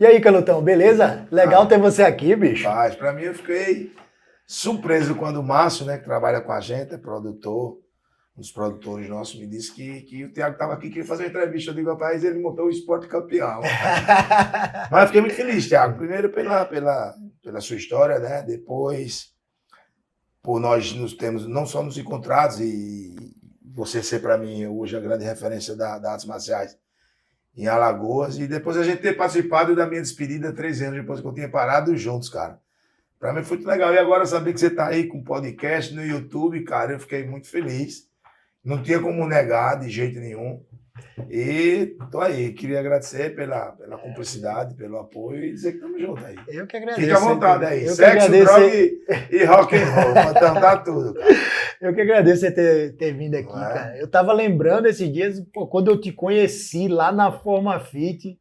E aí, Canutão, beleza? Legal ter você aqui, bicho. Paz, pra mim eu fiquei surpreso quando o Márcio, né, que trabalha com a gente, é produtor, um dos produtores nossos, me disse que o Thiago estava aqui, queria fazer uma entrevista. Eu digo, rapaz, ele montou o Esporte Campeão. Mas eu fiquei muito feliz, Thiago. Primeiro pela sua história, né? Depois, por nós não só nos encontrados e você ser para mim hoje a grande referência da artes marciais em Alagoas, e depois a gente ter participado da minha despedida 13 anos depois que eu tinha parado juntos, cara. Para mim foi muito legal. E agora saber que você tá aí com podcast no YouTube, cara, eu fiquei muito feliz. Não tinha como negar de jeito nenhum. E tô aí. Queria agradecer pela cumplicidade, pelo apoio e dizer que estamos juntos aí. Eu que agradeço. Fica à vontade aí. Eu Sexo, droga e rock and roll. Então dá tudo, cara. Eu que agradeço você ter vindo aqui, Não é? cara. Eu tava lembrando esses dias, pô, quando eu te conheci lá na Forma Fit,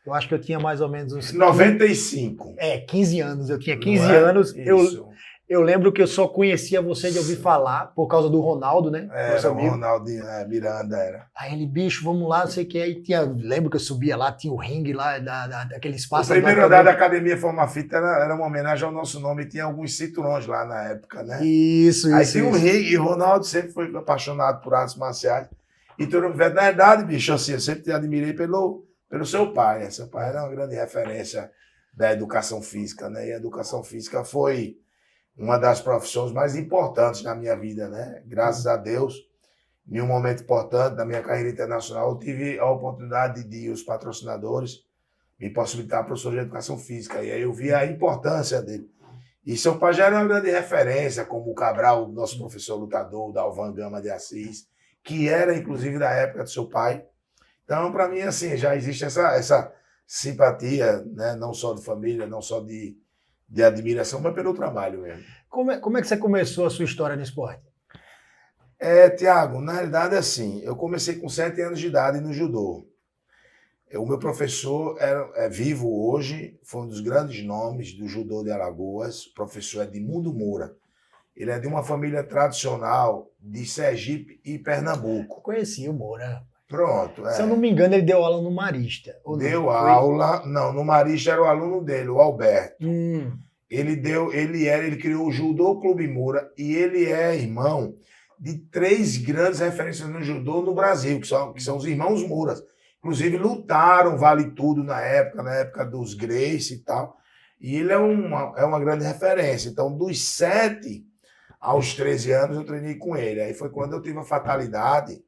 eu acho que eu tinha mais ou menos uns 95. 15 anos. Eu tinha 15 Não é? anos. Isso. Eu lembro que eu só conhecia você de ouvir falar, por causa do Ronaldo, né? Nosso Era o amigo. Ronaldinho, Miranda era. Aí ele, bicho, vamos lá, não sei o que. Aí lembro que eu subia lá, tinha o ringue lá, daquele O espaço. primeiro andar da Academia Forma Fita era uma homenagem ao nosso nome e tinha alguns cinturões lá na época, né? Isso. Aí tinha um ringue e o Ronaldo sempre foi apaixonado por artes marciais. E na verdade, bicho, assim, eu sempre te admirei pelo seu pai, né? Seu pai era uma grande referência da educação física, né? E a educação física foi uma das profissões mais importantes na minha vida, né? Graças a Deus, em um momento importante da minha carreira internacional, eu tive a oportunidade de os patrocinadores me possibilitar professor de educação física. E aí eu vi a importância dele. E seu pai já era uma grande referência, como o Cabral, nosso professor lutador, o Dalvan Gama de Assis, que era, inclusive, da época do seu pai. Então, para mim, assim, já existe essa simpatia, né? Não só de família, não só de admiração, mas pelo trabalho mesmo. Como é que você começou a sua história no esporte? Tiago, na realidade é assim, eu comecei com 7 anos de idade no judô. O meu professor é vivo hoje, foi um dos grandes nomes do judô de Alagoas, o professor Edmundo Moura. Ele é de uma família tradicional de Sergipe e Pernambuco. Conheci o Moura. Pronto. Se eu não me engano, ele deu aula no Marista. Deu aula, não, no Marista era o aluno dele, o Alberto. Ele criou o Judô Clube Moura e ele é irmão de 3 grandes referências no judô no Brasil, que são os irmãos Mouras. Inclusive lutaram Vale Tudo na época dos Gracie e tal. E ele é uma grande referência. Então, dos 7 aos 13 anos, eu treinei com ele. Aí foi quando eu tive a fatalidade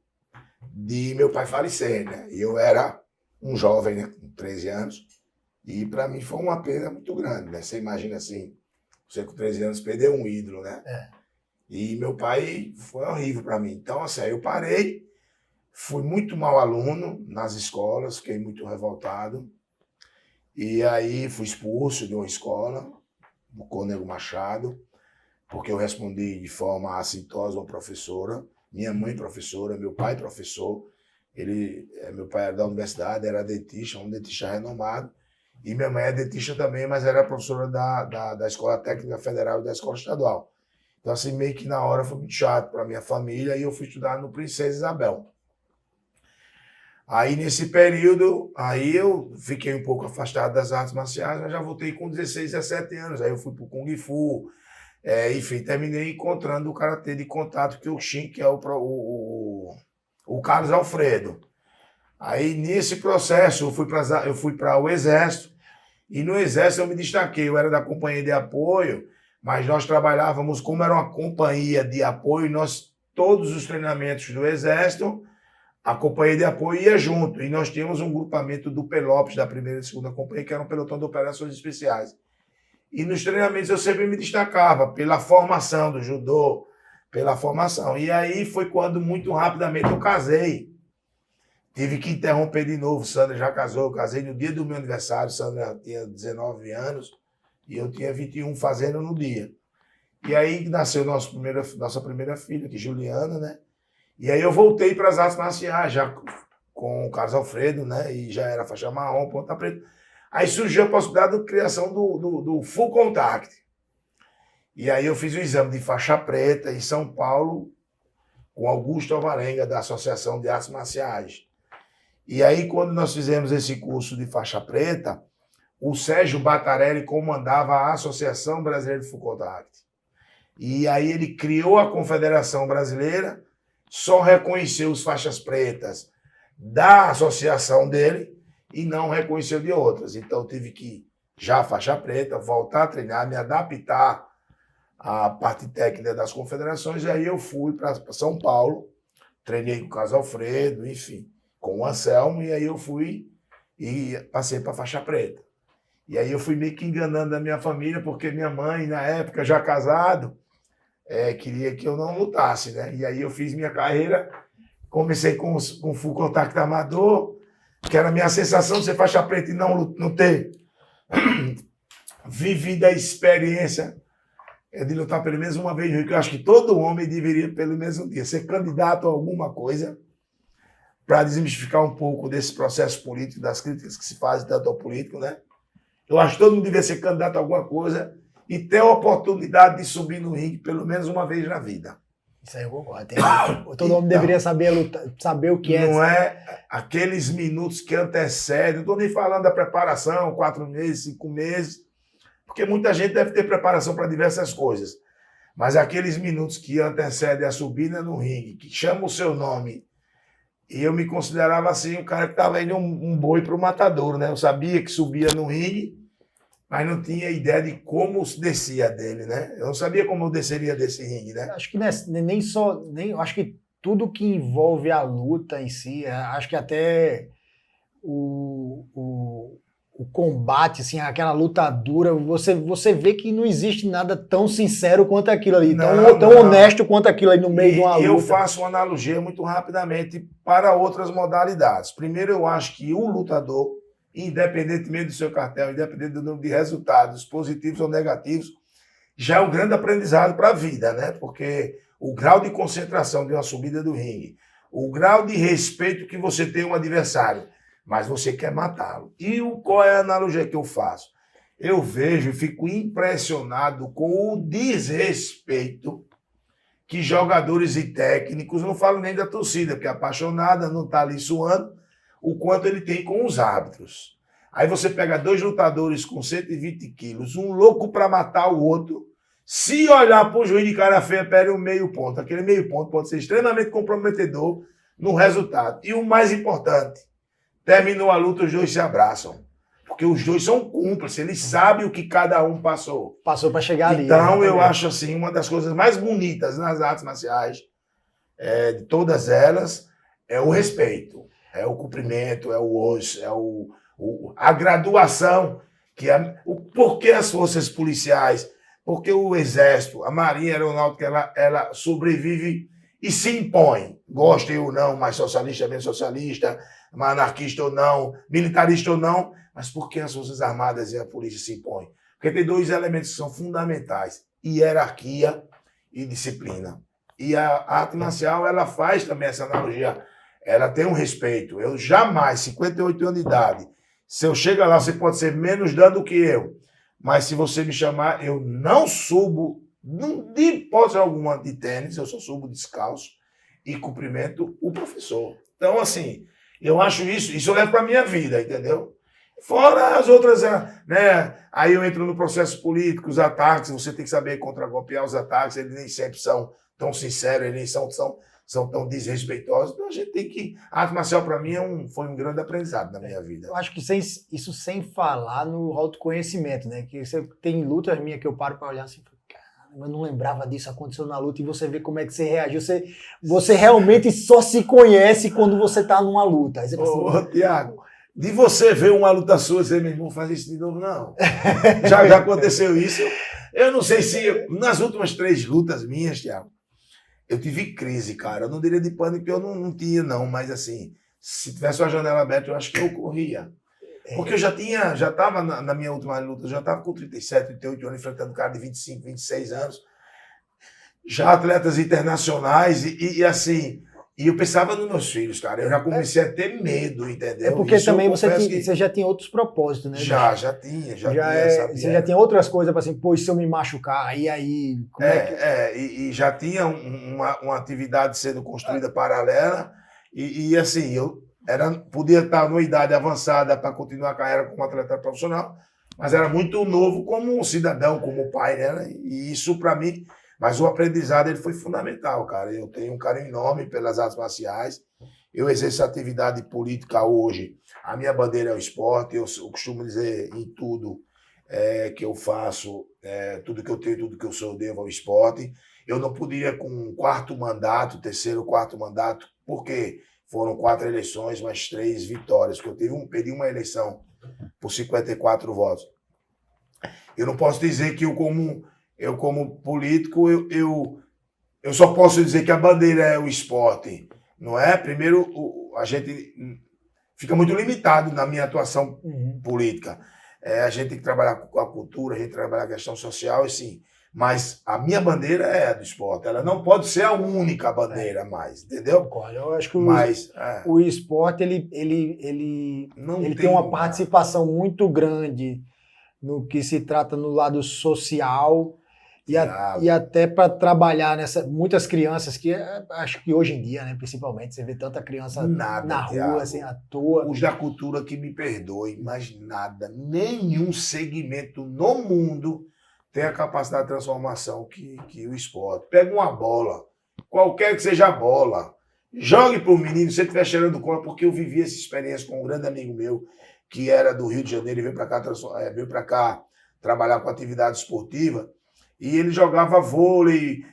de meu pai falecer, né? E eu era um jovem, né? Com 13 anos. E para mim foi uma perda muito grande, né? Você imagina assim, você com 13 anos perdeu um ídolo, né? E meu pai foi horrível para mim. Então, assim, aí eu parei, fui muito mau aluno nas escolas, fiquei muito revoltado. E aí fui expulso de uma escola, do Cônego Machado, porque eu respondi de forma assintosa a uma professora, minha mãe professora, meu pai professor. Meu pai era da universidade, era dentista, um dentista renomado. E minha mãe é dentista também, mas era professora da Escola Técnica Federal e da Escola Estadual. Então, assim, meio que na hora foi muito chato para minha família e eu fui estudar no Princesa Isabel. Aí, nesse período, aí eu fiquei um pouco afastado das artes marciais, mas já voltei com 16, 17 anos. Aí eu fui pro Kung Fu, enfim, terminei encontrando o karatê de contato Kyokushin, que é o Carlos Alfredo. Aí, nesse processo, eu fui para o Exército, e no Exército eu me destaquei. Eu era da companhia de apoio, mas nós trabalhávamos, como era uma companhia de apoio, todos os treinamentos do Exército, a companhia de apoio ia junto. E nós tínhamos um grupamento do Pelopes, da 1ª e 2ª Companhia, que era um pelotão de operações especiais. E nos treinamentos eu sempre me destacava pela formação do judô, pela formação. E aí foi quando, muito rapidamente, eu casei. Tive que interromper de novo. Sandra já casou, eu casei no dia do meu aniversário. Sandra tinha 19 anos e eu tinha 21 fazendo no dia. E aí nasceu nossa primeira filha, que é Juliana, né? E aí eu voltei para as artes marciais, já com o Carlos Alfredo, né? E já era faixa marrom, ponta preta. Aí surgiu a possibilidade da criação do Full Contact. E aí eu fiz o exame de faixa preta em São Paulo com Augusto Alvarenga, da Associação de Artes Marciais. E aí, quando nós fizemos esse curso de faixa preta, o Sérgio Batarelli comandava a Associação Brasileira de Full Contact. E aí ele criou a Confederação Brasileira, só reconheceu os faixas pretas da associação dele e não reconheceu de outras. Então eu tive que, já faixa preta, voltar a treinar, me adaptar à parte técnica das confederações, e aí eu fui para São Paulo, treinei com o Carlos Alfredo, enfim, com o Anselmo, e aí eu fui e passei para faixa preta. E aí eu fui meio que enganando a minha família, porque minha mãe, na época, já casado, queria que eu não lutasse, né? E aí eu fiz minha carreira, comecei com full contact amador, que era a minha sensação de ser faixa preta e não ter vivido a experiência de lutar pelo menos uma vez no Rio, que eu acho que todo homem deveria, pelo menos um dia, ser candidato a alguma coisa, para desmistificar um pouco desse processo político, das críticas que se fazem tanto ao político, né? Eu acho que todo mundo deveria ser candidato a alguma coisa e ter a oportunidade de subir no ringue pelo menos uma vez na vida. Isso aí eu concordo. Todo homem deveria saber lutar, saber o que é. Não é aqueles minutos que antecedem, não estou nem falando da preparação, 4 meses, 5 meses, porque muita gente deve ter preparação para diversas coisas, mas aqueles minutos que antecedem a subida no ringue, que chamam o seu nome, e eu me considerava assim, um cara que estava indo um boi para o matadouro, né? Eu sabia que subia no ringue, mas não tinha ideia de como descia dele, né? Eu não sabia como eu desceria desse ringue, né? Acho que nem só, acho que tudo que envolve a luta em si, acho que até o combate, assim, aquela luta dura, você vê que não existe nada tão sincero quanto aquilo ali, tão honesto quanto aquilo ali no meio de uma luta. E eu faço uma analogia muito rapidamente para outras modalidades. Primeiro, eu acho que o lutador, independentemente do seu cartel, independente do número de resultados, positivos ou negativos, já é um grande aprendizado para a vida, né? Porque o grau de concentração de uma subida do ringue, o grau de respeito que você tem um adversário, mas você quer matá-lo. E qual é a analogia que eu faço? Eu vejo e fico impressionado com o desrespeito que jogadores e técnicos, não falo nem da torcida, porque a apaixonada não está ali suando, o quanto ele tem com os árbitros. Aí você pega 2 lutadores com 120 quilos, um louco para matar o outro, se olhar para o juiz de cara feia, perde um meio ponto. Aquele meio ponto pode ser extremamente comprometedor no resultado. E o mais importante, terminou a luta, os dois se abraçam. Porque os dois são cúmplices, eles sabem o que cada um passou. Passou para chegar ali. Então, eu acho assim, uma das coisas mais bonitas nas artes marciais, de todas elas, é o respeito, é o cumprimento, é o osso, é a graduação, porque as forças policiais, porque o Exército, a Marinha Aeronáutica, ela sobrevive e se impõe. Gostem ou não, mas socialista bem socialista, anarquista ou não, militarista ou não, mas por que as Forças Armadas e a polícia se impõem? Porque tem 2 elementos que são fundamentais, hierarquia e disciplina. E a arte marcial, ela faz também essa analogia, ela tem um respeito. Eu jamais, 58 anos de idade, se eu chegar lá, você pode ser menos dano do que eu, mas se você me chamar, eu não subo, de hipótese alguma, de tênis, eu só subo descalço e cumprimento o professor. Então, assim, eu acho isso eu levo para a minha vida, entendeu? Fora as outras, né? Aí eu entro no processo político, os ataques, você tem que saber contragolpear os ataques, eles nem sempre são tão sinceros, eles nem são tão desrespeitosos. Então a gente tem que... A arte marcial para mim foi um grande aprendizado na minha vida. Eu acho que isso sem falar no autoconhecimento, né? Que você tem lutas minhas que eu paro para olhar assim, eu não lembrava disso, aconteceu na luta, e você vê como é que você reagiu. Você realmente só se conhece quando você tá numa luta. Aí você Ô, Tiago, de você ver uma luta sua, você mesmo fazer isso de novo, não. Já aconteceu isso. Eu não sei se... Nas últimas 3 lutas minhas, Tiago, eu tive crise, cara. Eu não diria de pânico, porque eu não tinha, não. Mas, assim, se tivesse uma janela aberta, eu acho que eu corria. Porque eu já estava na minha última luta, eu já estava com 37, 38 anos, enfrentando cara de 25, 26 anos. Já atletas internacionais assim... E eu pensava nos meus filhos, cara. Eu já comecei a ter medo, entendeu? É porque isso também você já tinha outros propósitos, né? Já tinha, você já tinha outras coisas para assim, pô, se eu me machucar, aí... E já tinha uma atividade sendo construída paralela e assim, eu podia estar numa idade avançada para continuar a carreira como atleta profissional, mas era muito novo como um cidadão, como pai, né? E isso para mim, mas o aprendizado ele foi fundamental, cara. Eu tenho um carinho enorme pelas artes marciais. Eu exerço atividade política hoje. A minha bandeira é o esporte. Eu costumo dizer em tudo que eu faço, tudo que eu tenho, tudo que eu sou, eu devo ao esporte. Eu não poderia com um quarto mandato, terceiro, quarto mandato, porque foram 4 eleições, mais 3 vitórias, porque perdi uma eleição por 54 votos. Eu não posso dizer que eu como político, eu só posso dizer que a bandeira é o esporte, não é? Primeiro, a gente fica muito limitado na minha atuação política. A gente tem que trabalhar com a cultura, a gente trabalha a questão social, e sim. Mas a minha bandeira é a do esporte. Ela não pode ser a única bandeira mais, entendeu? Eu acho que o esporte ele tem uma participação muito grande no que se trata no lado social e até para trabalhar muitas crianças que acho que hoje em dia, né, principalmente, você vê tanta criança na rua, assim, à toa. Os da cultura que me perdoem, mas nada, nenhum segmento no mundo tem a capacidade de transformação que o esporte. Pega uma bola, qualquer que seja a bola, jogue para o menino, se ele estiver cheirando cola, porque eu vivi essa experiência com um grande amigo meu, que era do Rio de Janeiro e veio para cá trabalhar com atividade esportiva, e ele jogava vôlei,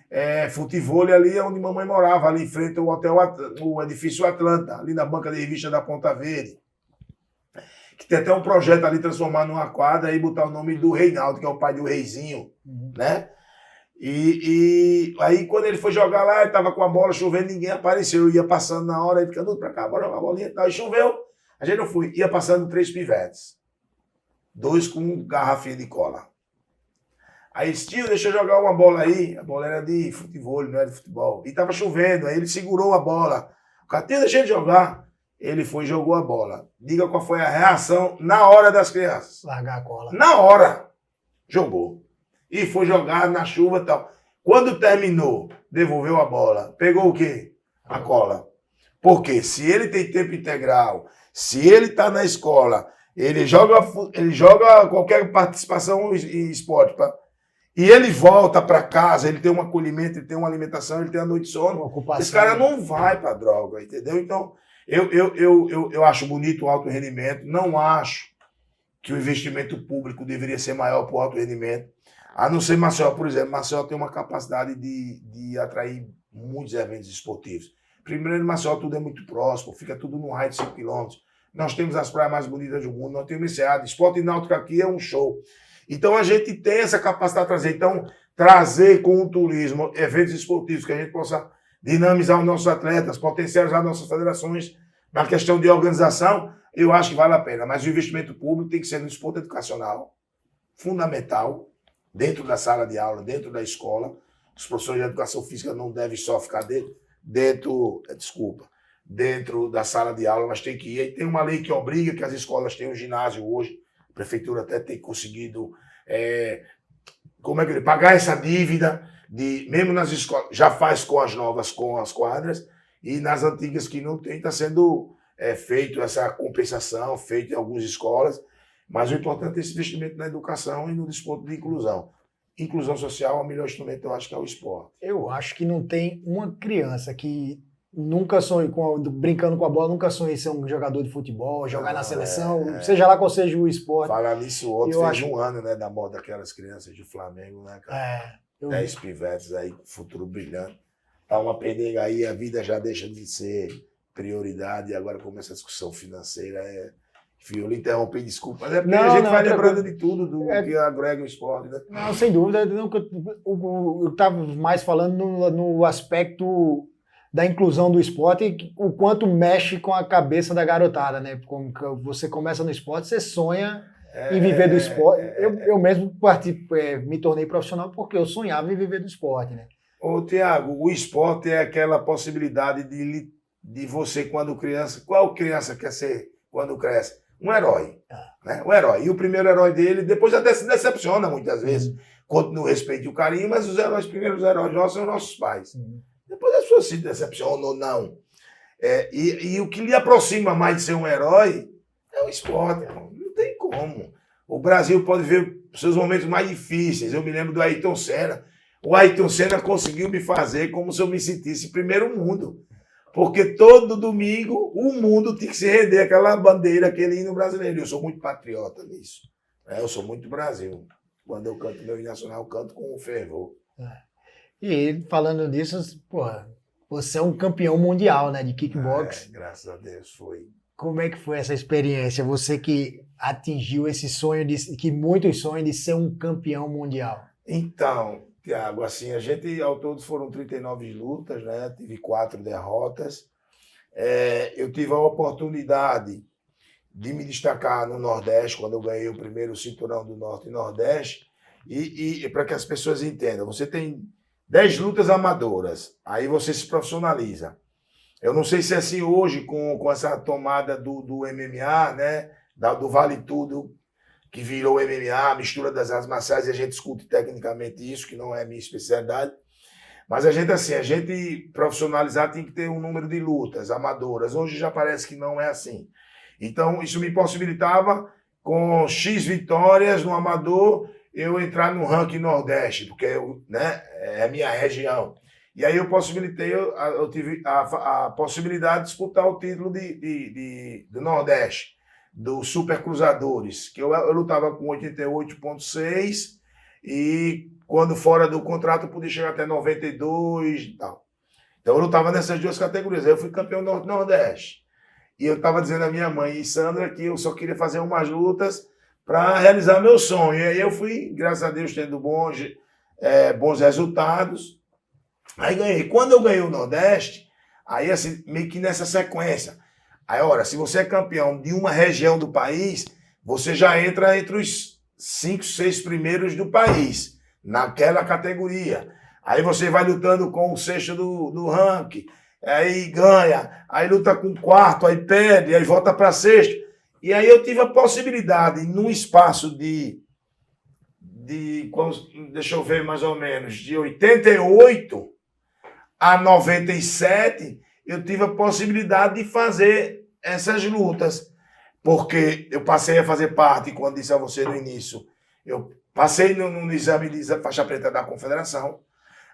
futevôlei ali onde mamãe morava, ali em frente ao hotel, o edifício Atlanta, ali na banca de revista da Ponta Verde. Que tem até um projeto ali transformar numa quadra e botar o nome do Reinaldo, que é o pai do Reizinho, né? E aí quando ele foi jogar lá, ele tava com a bola chovendo, ninguém apareceu, eu ia passando na hora, ele ficando pra cá, bora jogar a bolinha e tal, e choveu, a gente não foi, ia passando 3 pivetes, 2 com garrafinha de cola. Aí disse, tio, deixa eu jogar uma bola aí, a bola era de futebol, não era de futebol, e tava chovendo, aí ele segurou a bola, o cara, tio, deixa ele jogar. Ele foi e jogou a bola. Diga qual foi a reação na hora das crianças. Largar a cola. Na hora. Jogou. E foi jogar na chuva e tal. Quando terminou, devolveu a bola. Pegou o quê? A cola. Porque se ele tem tempo integral, se ele está na escola, ele joga qualquer participação em esporte. E ele volta para casa, ele tem um acolhimento, ele tem uma alimentação, ele tem a noite de sono. Esse cara não vai para droga, entendeu? Então, eu acho bonito o alto rendimento, não acho que o investimento público deveria ser maior para o alto rendimento, a não ser Maceió, por exemplo. Maceió tem uma capacidade de atrair muitos eventos esportivos. Primeiro, em Maceió tudo é muito próximo, fica tudo num raio de 5 quilômetros. Nós temos as praias mais bonitas do mundo, nós temos Enseada, esporte náutico aqui é um show. Então a gente tem essa capacidade de trazer. Então, trazer com o turismo eventos esportivos que a gente possa dinamizar os nossos atletas, potencializar nossas federações na questão de organização, eu acho que vale a pena. Mas o investimento público tem que ser no esporte educacional, fundamental, dentro da sala de aula, dentro da escola. Os professores de educação física não devem só ficar dentro da sala de aula, mas tem que ir. E tem uma lei que obriga que as escolas tenham ginásio hoje. A prefeitura até tem conseguido pagar essa dívida. Mesmo nas escolas, já faz com as novas, com as quadras, e nas antigas que não tem, está sendo feito essa compensação, feito em algumas escolas, mas o importante é esse investimento na educação e no desporto de inclusão. Inclusão social, o melhor instrumento, eu acho que é o esporte. Eu acho que não tem uma criança que nunca sonhou, brincando com a bola, nunca sonhou em ser um jogador de futebol, jogar na seleção, seja lá qual seja o esporte. Falar nisso, ontem fez um ano, né, da morte daquelas crianças de Flamengo, né, cara? 10 pivetes aí, futuro brilhante. Tá uma penega aí, a vida já deixa de ser prioridade e agora começa a discussão financeira. Eu lhe interrompi, desculpa. Mas é porque a gente vai lembrando de tudo do que agrega o esporte, né? Não, sem dúvida. Eu estava mais falando no aspecto da inclusão do esporte, o quanto mexe com a cabeça da garotada, né? Como você começa no esporte, você sonha em viver do esporte. Eu mesmo me tornei profissional porque eu sonhava em viver do esporte, né? Ô, Tiago, o esporte é aquela possibilidade de você, quando criança... Qual criança quer ser quando cresce? Um herói. Né? Um herói. E o primeiro herói dele, depois até se decepciona muitas vezes, continua o respeito e o carinho, mas os primeiros heróis nossos são nossos pais. Depois as pessoas se decepcionam ou não. E o que lhe aproxima mais de ser um herói é o esporte, irmão. Não tem como. o Brasil pode ver seus momentos mais difíceis. Eu me lembro do Ayrton Senna. O Ayrton Senna conseguiu me fazer como se eu me sentisse primeiro mundo. Porque todo domingo o mundo tinha que se render àquela bandeira, aquele hino brasileiro. Eu sou muito patriota nisso. Eu sou muito Brasil. Quando eu canto meu hino nacional, eu canto com fervor. E falando disso, porra, você é um campeão mundial, né, de kickbox. Graças a Deus foi. Como é que foi essa experiência? Você que atingiu esse sonho, que muitos sonham de ser um campeão mundial. Então, Thiago, assim, a gente, ao todo foram 39 lutas, né? Tive 4 derrotas. Eu tive a oportunidade de me destacar no Nordeste, quando eu ganhei o primeiro cinturão do Norte e Nordeste. E para que as pessoas entendam, você tem 10 lutas amadoras, aí você se profissionaliza. Eu não sei se é assim hoje, com essa tomada do MMA, né? Do Vale Tudo, que virou MMA, mistura das artes marciais, e a gente discute tecnicamente isso, que não é minha especialidade. Mas a gente profissionalizar tem que ter um número de lutas amadoras. Hoje já parece que não é assim. Então, isso me possibilitava, com X vitórias no amador, eu entrar no ranking Nordeste, porque né, é a minha região. E aí eu tive a possibilidade de disputar o título do Nordeste, do Super Cruzadores, que eu lutava com 88,6 e quando fora do contrato eu podia chegar até 92 e tal. Então eu lutava nessas duas categorias. Aí eu fui campeão Nordeste. E eu estava dizendo à minha mãe e Sandra que eu só queria fazer umas lutas para realizar meu sonho. E aí eu fui, graças a Deus, tendo bons resultados. Aí ganhei. Quando eu ganhei o Nordeste, aí assim, meio que nessa sequência. Aí, ora, se você é campeão de uma região do país, você já entra entre os 5, 6 primeiros do país, naquela categoria. Aí você vai lutando com o sexto do ranking, aí ganha, aí luta com o quarto, aí perde, aí volta para sexto. E aí eu tive a possibilidade, num espaço deixa eu ver mais ou menos, de 88 a 97, eu tive a possibilidade de fazer essas lutas, porque eu passei a fazer parte, quando disse a você no início, eu passei no exame de faixa preta da Confederação,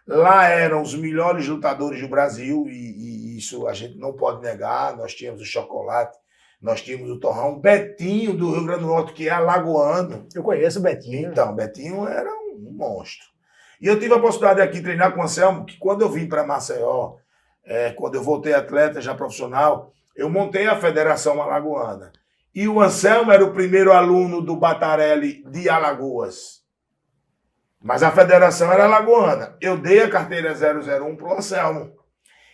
lá eram os melhores lutadores do Brasil, e isso a gente não pode negar, nós tínhamos o Chocolate, nós tínhamos o Torrão, o Betinho do Rio Grande do Norte, que é alagoano. Eu conheço o Betinho. Então, Betinho era um monstro. E eu tive a possibilidade de aqui treinar com o Anselmo, que quando eu vim para Maceió, quando eu voltei atleta já profissional, eu montei a Federação Alagoana. E o Anselmo era o primeiro aluno do Batarelli de Alagoas. Mas a federação era alagoana. Eu dei a carteira 001 para o Anselmo.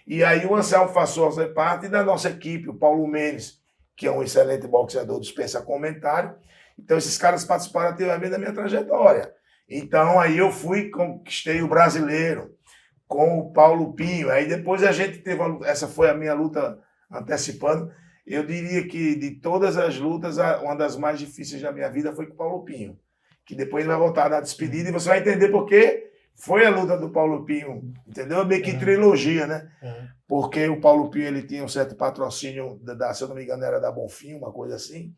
E aí o Anselmo passou a ser parte da nossa equipe, o Paulo Menes, que é um excelente boxeador, dispensa comentário. Então esses caras participaram ativamente da minha trajetória. Então aí eu conquistei o brasileiro com o Paulo Pinho. Aí depois a gente teve essa foi a minha luta antecipando. Eu diria que de todas as lutas, uma das mais difíceis da minha vida foi com o Paulo Pinho, que depois vai voltar na despedida e você vai entender por que foi a luta do Paulo Pinho, entendeu? Meio que trilogia, né? Porque o Paulo Pinho ele tinha um certo patrocínio, se eu não me engano era da Bonfim, uma coisa assim,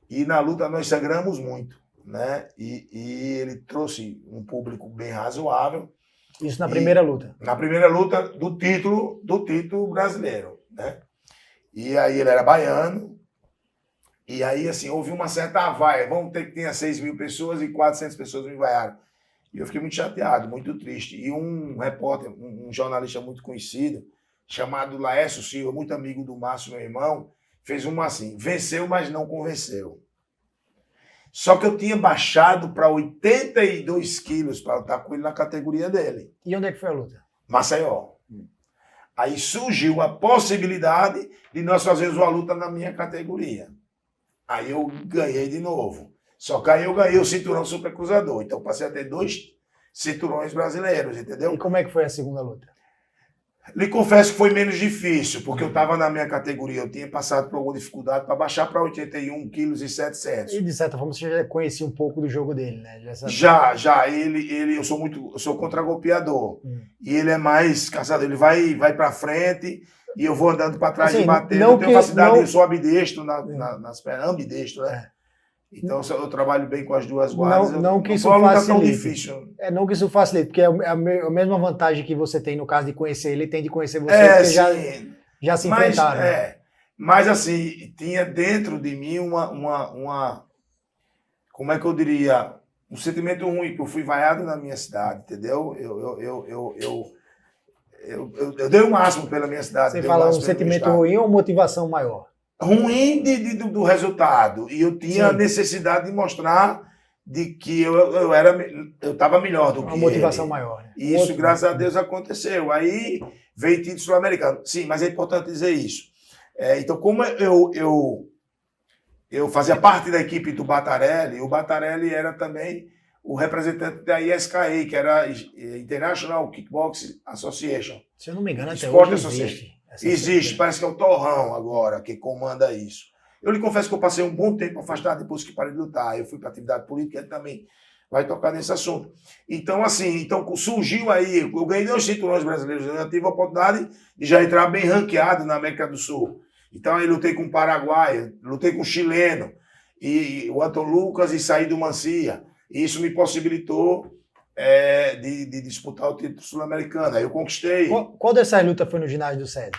e na luta nós sangramos muito, né? E ele trouxe um público bem razoável. Isso na primeira luta? Na primeira luta do título brasileiro, né? E aí ele era baiano, e aí assim, houve uma certa vaia, vamos ter que ter 6 mil pessoas e 400 pessoas me vaiaram. E eu fiquei muito chateado, muito triste. E um repórter, um jornalista muito conhecido, chamado Laércio Silva, muito amigo do Márcio, meu irmão, fez uma assim, venceu, mas não convenceu. Só que eu tinha baixado para 82 quilos para lutar com ele na categoria dele. E onde é que foi a luta? Maceió. Aí surgiu a possibilidade de nós fazermos uma luta na minha categoria. Aí eu ganhei de novo. Só que aí eu ganhei o cinturão Super Cruzador. Então passei a ter 2 cinturões brasileiros, entendeu? E como é que foi a segunda luta? Lhe confesso que foi menos difícil, porque eu estava na minha categoria, eu tinha passado por alguma dificuldade para baixar para 81,7 kg. E de certa forma você já conhecia um pouco do jogo dele, né? Já. Eu sou contragolpeador. E ele é mais caçador, ele vai para frente e eu vou andando para trás e batendo. Eu tenho facilidade, eu sou ambidestro nas pernas, ambidestro, né? Então eu trabalho bem com as duas guardas. Não que isso não tá tão facilite. difícil. Não que isso facilite, porque é a mesma vantagem que você tem no caso de conhecer ele, tem de conhecer você, porque Sim. já se enfrentaram. Mas assim, tinha dentro de mim como é que eu diria, um sentimento ruim, que eu fui vaiado na minha cidade, entendeu? Eu dei o máximo pela minha cidade. Você fala um sentimento ruim ou motivação maior? Ruim do resultado. E eu tinha a necessidade de mostrar de que eu estava melhor do que ele. Uma motivação maior. Né? E isso, graças a Deus, aconteceu. Aí veio título sul-americano. Sim, mas é importante dizer isso. Então, como eu fazia parte da equipe do Batarelli, o Batarelli era também o representante da ISKA, que era a International Kickboxing Association. Se eu não me engano, até Sport hoje existe. Existe, parece que é o Torrão agora que comanda isso. Eu lhe confesso que eu passei um bom tempo afastado depois que parei de lutar. Eu fui para atividade política, ele também vai tocar nesse assunto. Então, assim, surgiu aí, eu ganhei 2 cinturões brasileiros, eu tive a oportunidade de já entrar bem ranqueado na América do Sul. Então, aí lutei com o Paraguai, lutei com o chileno, e o Anton Lucas e saí do Mancia. E isso me possibilitou de disputar o título sul-americano. Aí eu conquistei. Qual dessas lutas foi no ginásio do César?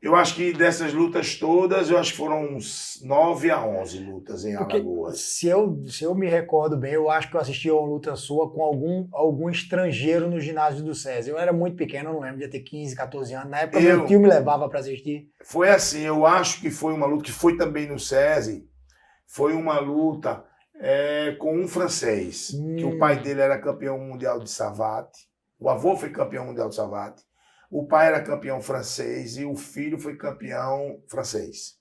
Eu acho que dessas lutas todas, eu acho que foram uns 9 a 11 lutas em Alagoas. Se eu me recordo bem, eu acho que eu assisti a uma luta sua com algum estrangeiro no ginásio do César. Eu era muito pequeno, eu não lembro, devia ter 15, 14 anos. Na época, meu tio me levava para assistir. Foi assim, eu acho que foi uma luta que foi também no César. Foi uma luta com um francês, que o pai dele era campeão mundial de savate. O avô foi campeão mundial de savate. O pai era campeão francês e o filho foi campeão francês.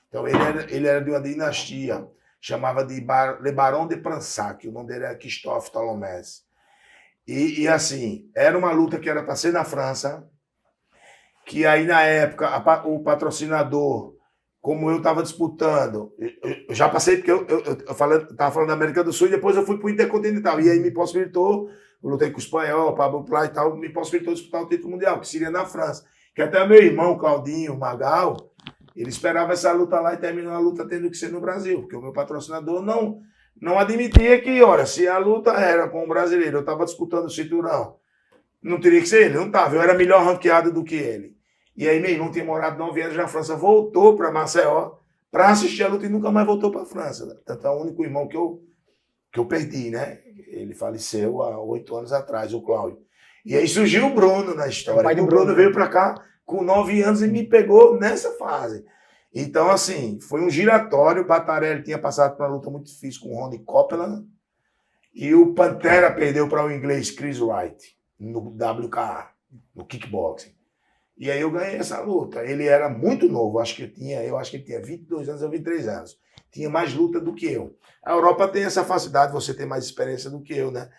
Então ele era de uma dinastia, chamava de Le Baron de Pransac, o nome dele era Christophe Tholomès. E assim, era uma luta que era para ser na França, que aí na época o patrocinador, como eu estava disputando, eu já passei, porque eu estava falando da América do Sul e depois eu fui para o Intercontinental, e aí me possibilitou. Eu lutei com o espanhol, Pablo Plá e tal, me possibilitou disputar o título mundial, que seria na França. Que até meu irmão, Claudinho Magal, ele esperava essa luta lá e terminou a luta tendo que ser no Brasil, porque o meu patrocinador não admitia que, olha, se a luta era com o brasileiro, eu estava disputando o cinturão, não teria que ser ele, não estava, eu era melhor ranqueado do que ele. E aí meu irmão tinha morado 9 anos na França, voltou para Maceió para assistir a luta e nunca mais voltou para a França. Tanto é o único irmão que eu perdi, né? Ele faleceu há 8 anos atrás, o Cláudio. E aí surgiu o Bruno na história. O Bruno veio para cá com 9 anos e me pegou nessa fase. Então, assim, foi um giratório. O Batarelli tinha passado por uma luta muito difícil com o Ronnie Copeland. E o Pantera perdeu para o inglês Chris Wright, no WKA, no kickboxing. E aí eu ganhei essa luta. Ele era muito novo, eu acho que ele tinha 22 anos ou 23 anos. Tinha mais luta do que eu. A Europa tem essa facilidade, você tem mais experiência do que eu, né?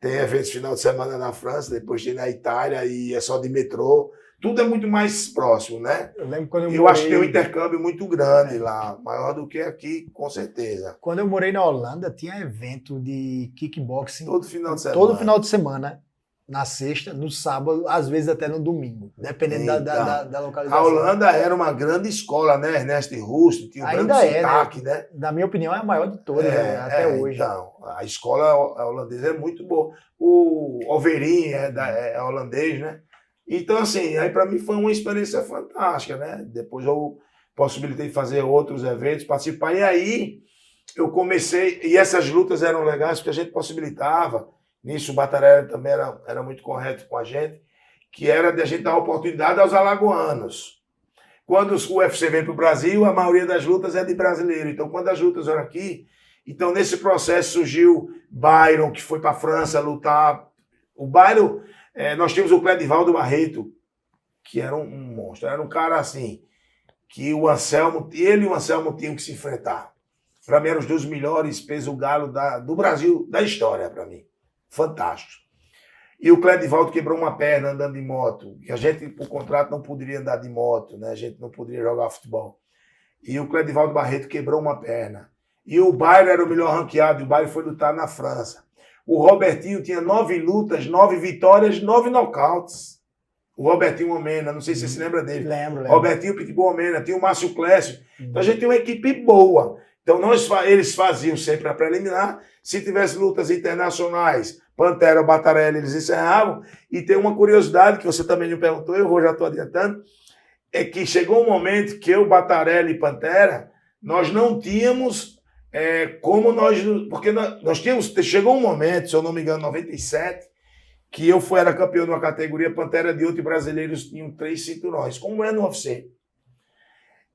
Tem eventos final de semana na França, depois tem na Itália e é só de metrô. Tudo é muito mais próximo, né? Eu lembro quando eu acho que tem um intercâmbio muito grande lá, maior do que aqui, com certeza. Quando eu morei na Holanda, tinha evento de kickboxing todo final de semana. Todo final de semana. Na sexta, no sábado, às vezes até no domingo, dependendo da localização. A Holanda era uma grande escola, né? Ernesto Rust, tinha um grande sotaque, né? Na minha opinião, é a maior de todas, até hoje. Então, a escola holandesa é muito boa. O Overin é holandês, né? Então, assim, aí para mim foi uma experiência fantástica, né? Depois eu possibilitei fazer outros eventos, participar. E aí eu comecei, e essas lutas eram legais porque a gente possibilitava. Nisso o Batarelli também era muito correto com a gente, que era de a gente dar oportunidade aos alagoanos. Quando o UFC vem para o Brasil, a maioria das lutas é de brasileiro. Então, quando as lutas eram aqui, então nesse processo surgiu Byron, que foi para a França lutar. O Byron, nós tínhamos o Cledivaldo Barreto, que era um monstro. Era um cara assim, que ele e o Anselmo tinham que se enfrentar. Para mim, eram os 2 melhores peso galo do Brasil, da história, para mim. Fantástico. E o Cledivaldo quebrou uma perna andando de moto. E a gente, por contrato, não poderia andar de moto, né? A gente não poderia jogar futebol. E o Cledivaldo Barreto quebrou uma perna. E o Byron era o melhor ranqueado, e o Byron foi lutar na França. O Robertinho tinha 9 lutas, 9 vitórias, 9 nocautes. O Robertinho Omena, não sei se você se lembra dele. Lembro. Robertinho Pitbull Omena, tinha o Márcio Clécio. Então a gente tem uma equipe boa. Então, eles faziam sempre a preliminar. Se tivesse lutas internacionais, Pantera ou Batarelli, eles encerravam. E tem uma curiosidade que você também me perguntou, eu já estou adiantando, é que chegou um momento que eu, Batarelli e Pantera, nós não tínhamos como nós... Porque nós tínhamos... Chegou um momento, se eu não me engano, em 97, que eu era campeão de uma categoria, Pantera de outra e brasileiros tinham 3 cinturões, como é no UFC.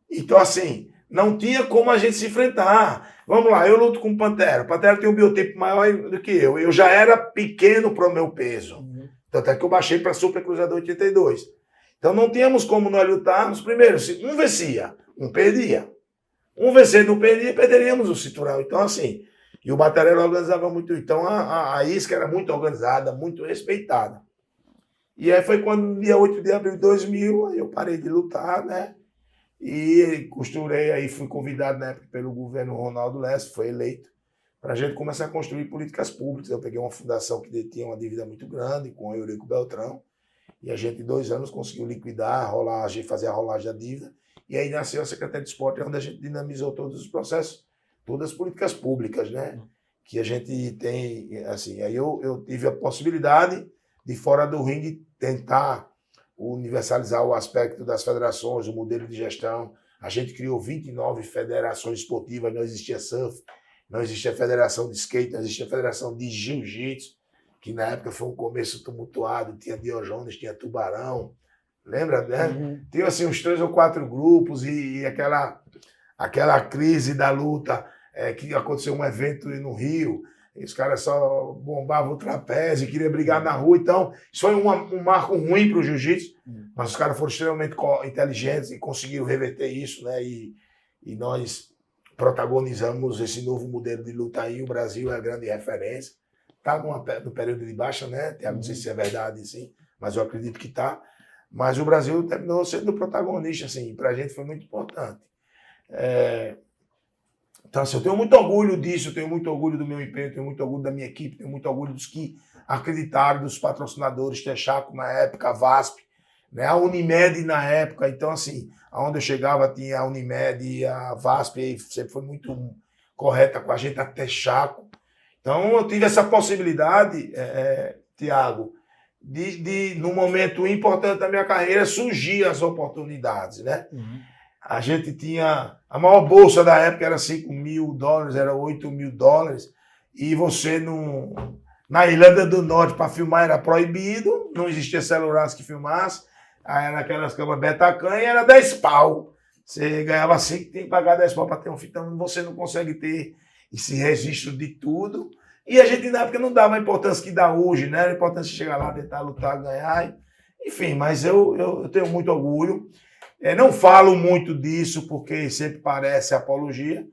Então, assim, não tinha como a gente se enfrentar. Vamos lá, eu luto com o Pantera. O Pantera tem um biotipo maior do que eu. Eu já era pequeno para o meu peso. Tanto é que eu baixei para Super Cruzador 82. Então não tínhamos como nós lutarmos. Primeiro, se um vencia, um perdia. Um vencendo, não perdia, perderíamos o cinturão. Então, assim, e o Batarelli organizava muito. Então a isca era muito organizada, muito respeitada. E aí foi quando, no dia 8 de abril de 2000, eu parei de lutar, né? E costurei, aí fui convidado na época pelo governo Ronaldo Lessa, foi eleito, para a gente começar a construir políticas públicas. Eu peguei uma fundação que tinha uma dívida muito grande com o Eurico Beltrão, e a gente em 2 anos conseguiu liquidar, fazer a rolagem da dívida, e aí nasceu a Secretaria de Esporte, onde a gente dinamizou todos os processos, todas as políticas públicas, né? Que a gente tem, assim, aí eu tive a possibilidade de, fora do ringue, tentar universalizar o aspecto das federações, o modelo de gestão. A gente criou 29 federações esportivas, não existia surf, não existia federação de skate, não existia federação de jiu-jitsu, que na época foi um começo tumultuado, tinha Diogenes, tinha Tubarão, lembra, né? Tinha assim uns 3 ou 4 grupos e aquela crise da luta, que aconteceu um evento no Rio, e os caras só bombavam o trapézio, queriam brigar na rua. Então, isso foi um marco ruim para o jiu-jitsu, mas os caras foram extremamente inteligentes e conseguiram reverter isso, né? E nós protagonizamos esse novo modelo de luta aí. O Brasil é a grande referência. Está no período de baixa, né, Thiago? Não sei se é verdade, sim, mas eu acredito que está. Mas o Brasil terminou sendo protagonista, assim, para a gente foi muito importante. Então, assim, eu tenho muito orgulho disso, eu tenho muito orgulho do meu empenho, eu tenho muito orgulho da minha equipe, tenho muito orgulho dos que acreditaram, dos patrocinadores, Texaco na época, a VASP, né, a Unimed na época. Então, assim, aonde eu chegava tinha a Unimed e a VASP, e sempre foi muito correta com a gente, a Texaco. Então, eu tive essa possibilidade, Thiago, de, num momento importante da minha carreira, surgir as oportunidades, né? A gente tinha... A maior bolsa da época era $5.000, era $8.000. E você, na Irlanda do Norte, para filmar era proibido. Não existia celulares que filmasse. Aí era aquelas câmeras Betacam e era 10 pau. Você ganhava 5, tem que pagar 10 pau para ter um filme. Então você não consegue ter esse registro de tudo. E a gente, na época, não dava a importância que dá hoje, né? A importância de chegar lá, tentar lutar, ganhar. Enfim, mas eu tenho muito orgulho. Não falo muito disso porque sempre parece apologia,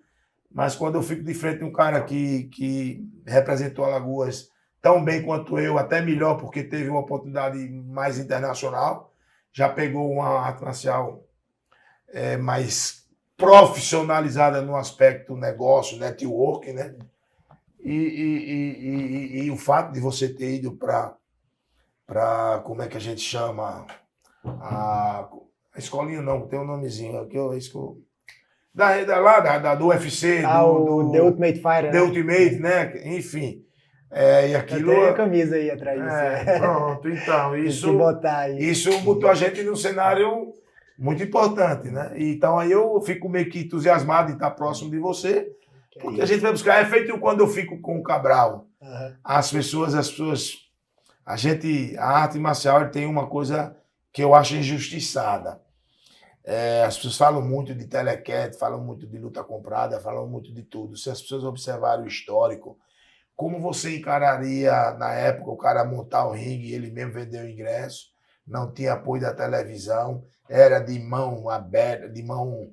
mas quando eu fico de frente de um cara que representou Alagoas tão bem quanto eu, até melhor porque teve uma oportunidade mais internacional, já pegou uma arte marcial mais profissionalizada no aspecto negócio, network, né? E o fato de você ter ido para como é que a gente chama? A escolinha não, tem um nomezinho aqui, do UFC, o The Ultimate Fighter. The Ultimate, né? Enfim. E aquilo. Tem a camisa aí atrás de você. Pronto, então, isso botou a gente num cenário muito importante, né? Então aí eu fico meio que entusiasmado de estar próximo de você, porque a gente vai buscar. É feito quando eu fico com o Cabral. As pessoas, a arte marcial tem uma coisa que eu acho injustiçada. As pessoas falam muito de telequete, falam muito de luta comprada, falam muito de tudo. Se as pessoas observarem o histórico, como você encararia, na época, o cara montar o ringue e ele mesmo vender o ingresso, não tinha apoio da televisão, era de mão aberta, de mão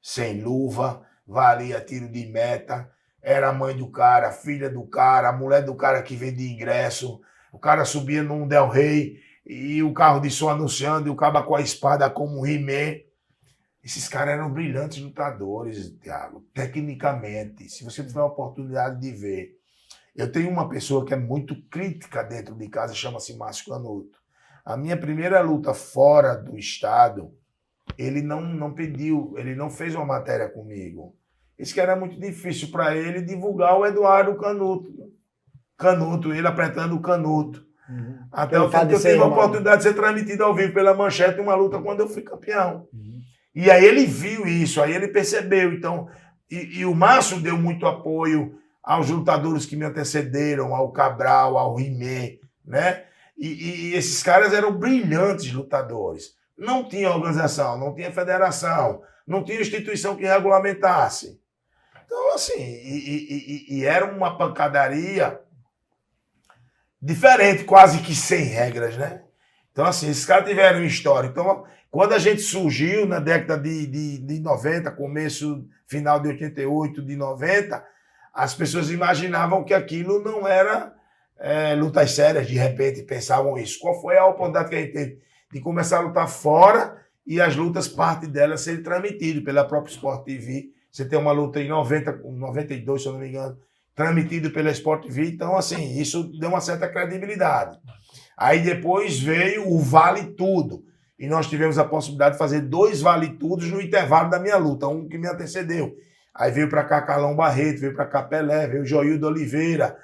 sem luva, valia tiro de meta, era a mãe do cara, a filha do cara, a mulher do cara que vendia ingresso, o cara subia num Del Rey e o carro de som anunciando e o caba com a espada como um He-Man. Esses caras eram brilhantes lutadores, Thiago, tecnicamente. Se você tiver a oportunidade de ver. Eu tenho uma pessoa que é muito crítica dentro de casa, chama-se Márcio Canuto. A minha primeira luta fora do estado, ele não pediu, ele não fez uma matéria comigo. Disse que era muito difícil para ele divulgar o Eduardo Canuto. Canuto, ele apertando o Canuto. Até Pelo o fato fato que de eu ser tive a irmão. oportunidade de ser transmitido ao vivo pela Manchete uma luta quando eu fui campeão. E aí ele viu isso, aí ele percebeu. Então, e o Márcio deu muito apoio aos lutadores que me antecederam, ao Cabral, ao Rimé, né? E esses caras eram brilhantes lutadores. Não tinha organização, não tinha federação, não tinha instituição que regulamentasse. Então, assim, e era uma pancadaria diferente, quase que sem regras, né? Então, assim, esses caras tiveram história. Então, quando a gente surgiu na década de 90, começo, final de 88, de 90, as pessoas imaginavam que aquilo não era lutas sérias, de repente pensavam isso. Qual foi a oportunidade que a gente teve de começar a lutar fora e as lutas, parte delas, serem transmitidas pela própria Sport TV? Você tem uma luta em 92, se eu não me engano, transmitido pela Sport TV. Então, assim, isso deu uma certa credibilidade. Aí depois veio o Vale Tudo. E nós tivemos a possibilidade de fazer 2 Vale Tudos no intervalo da minha luta, um que me antecedeu. Aí veio para cá Carlão Barreto, veio para cá Pelé, veio Joildo Oliveira,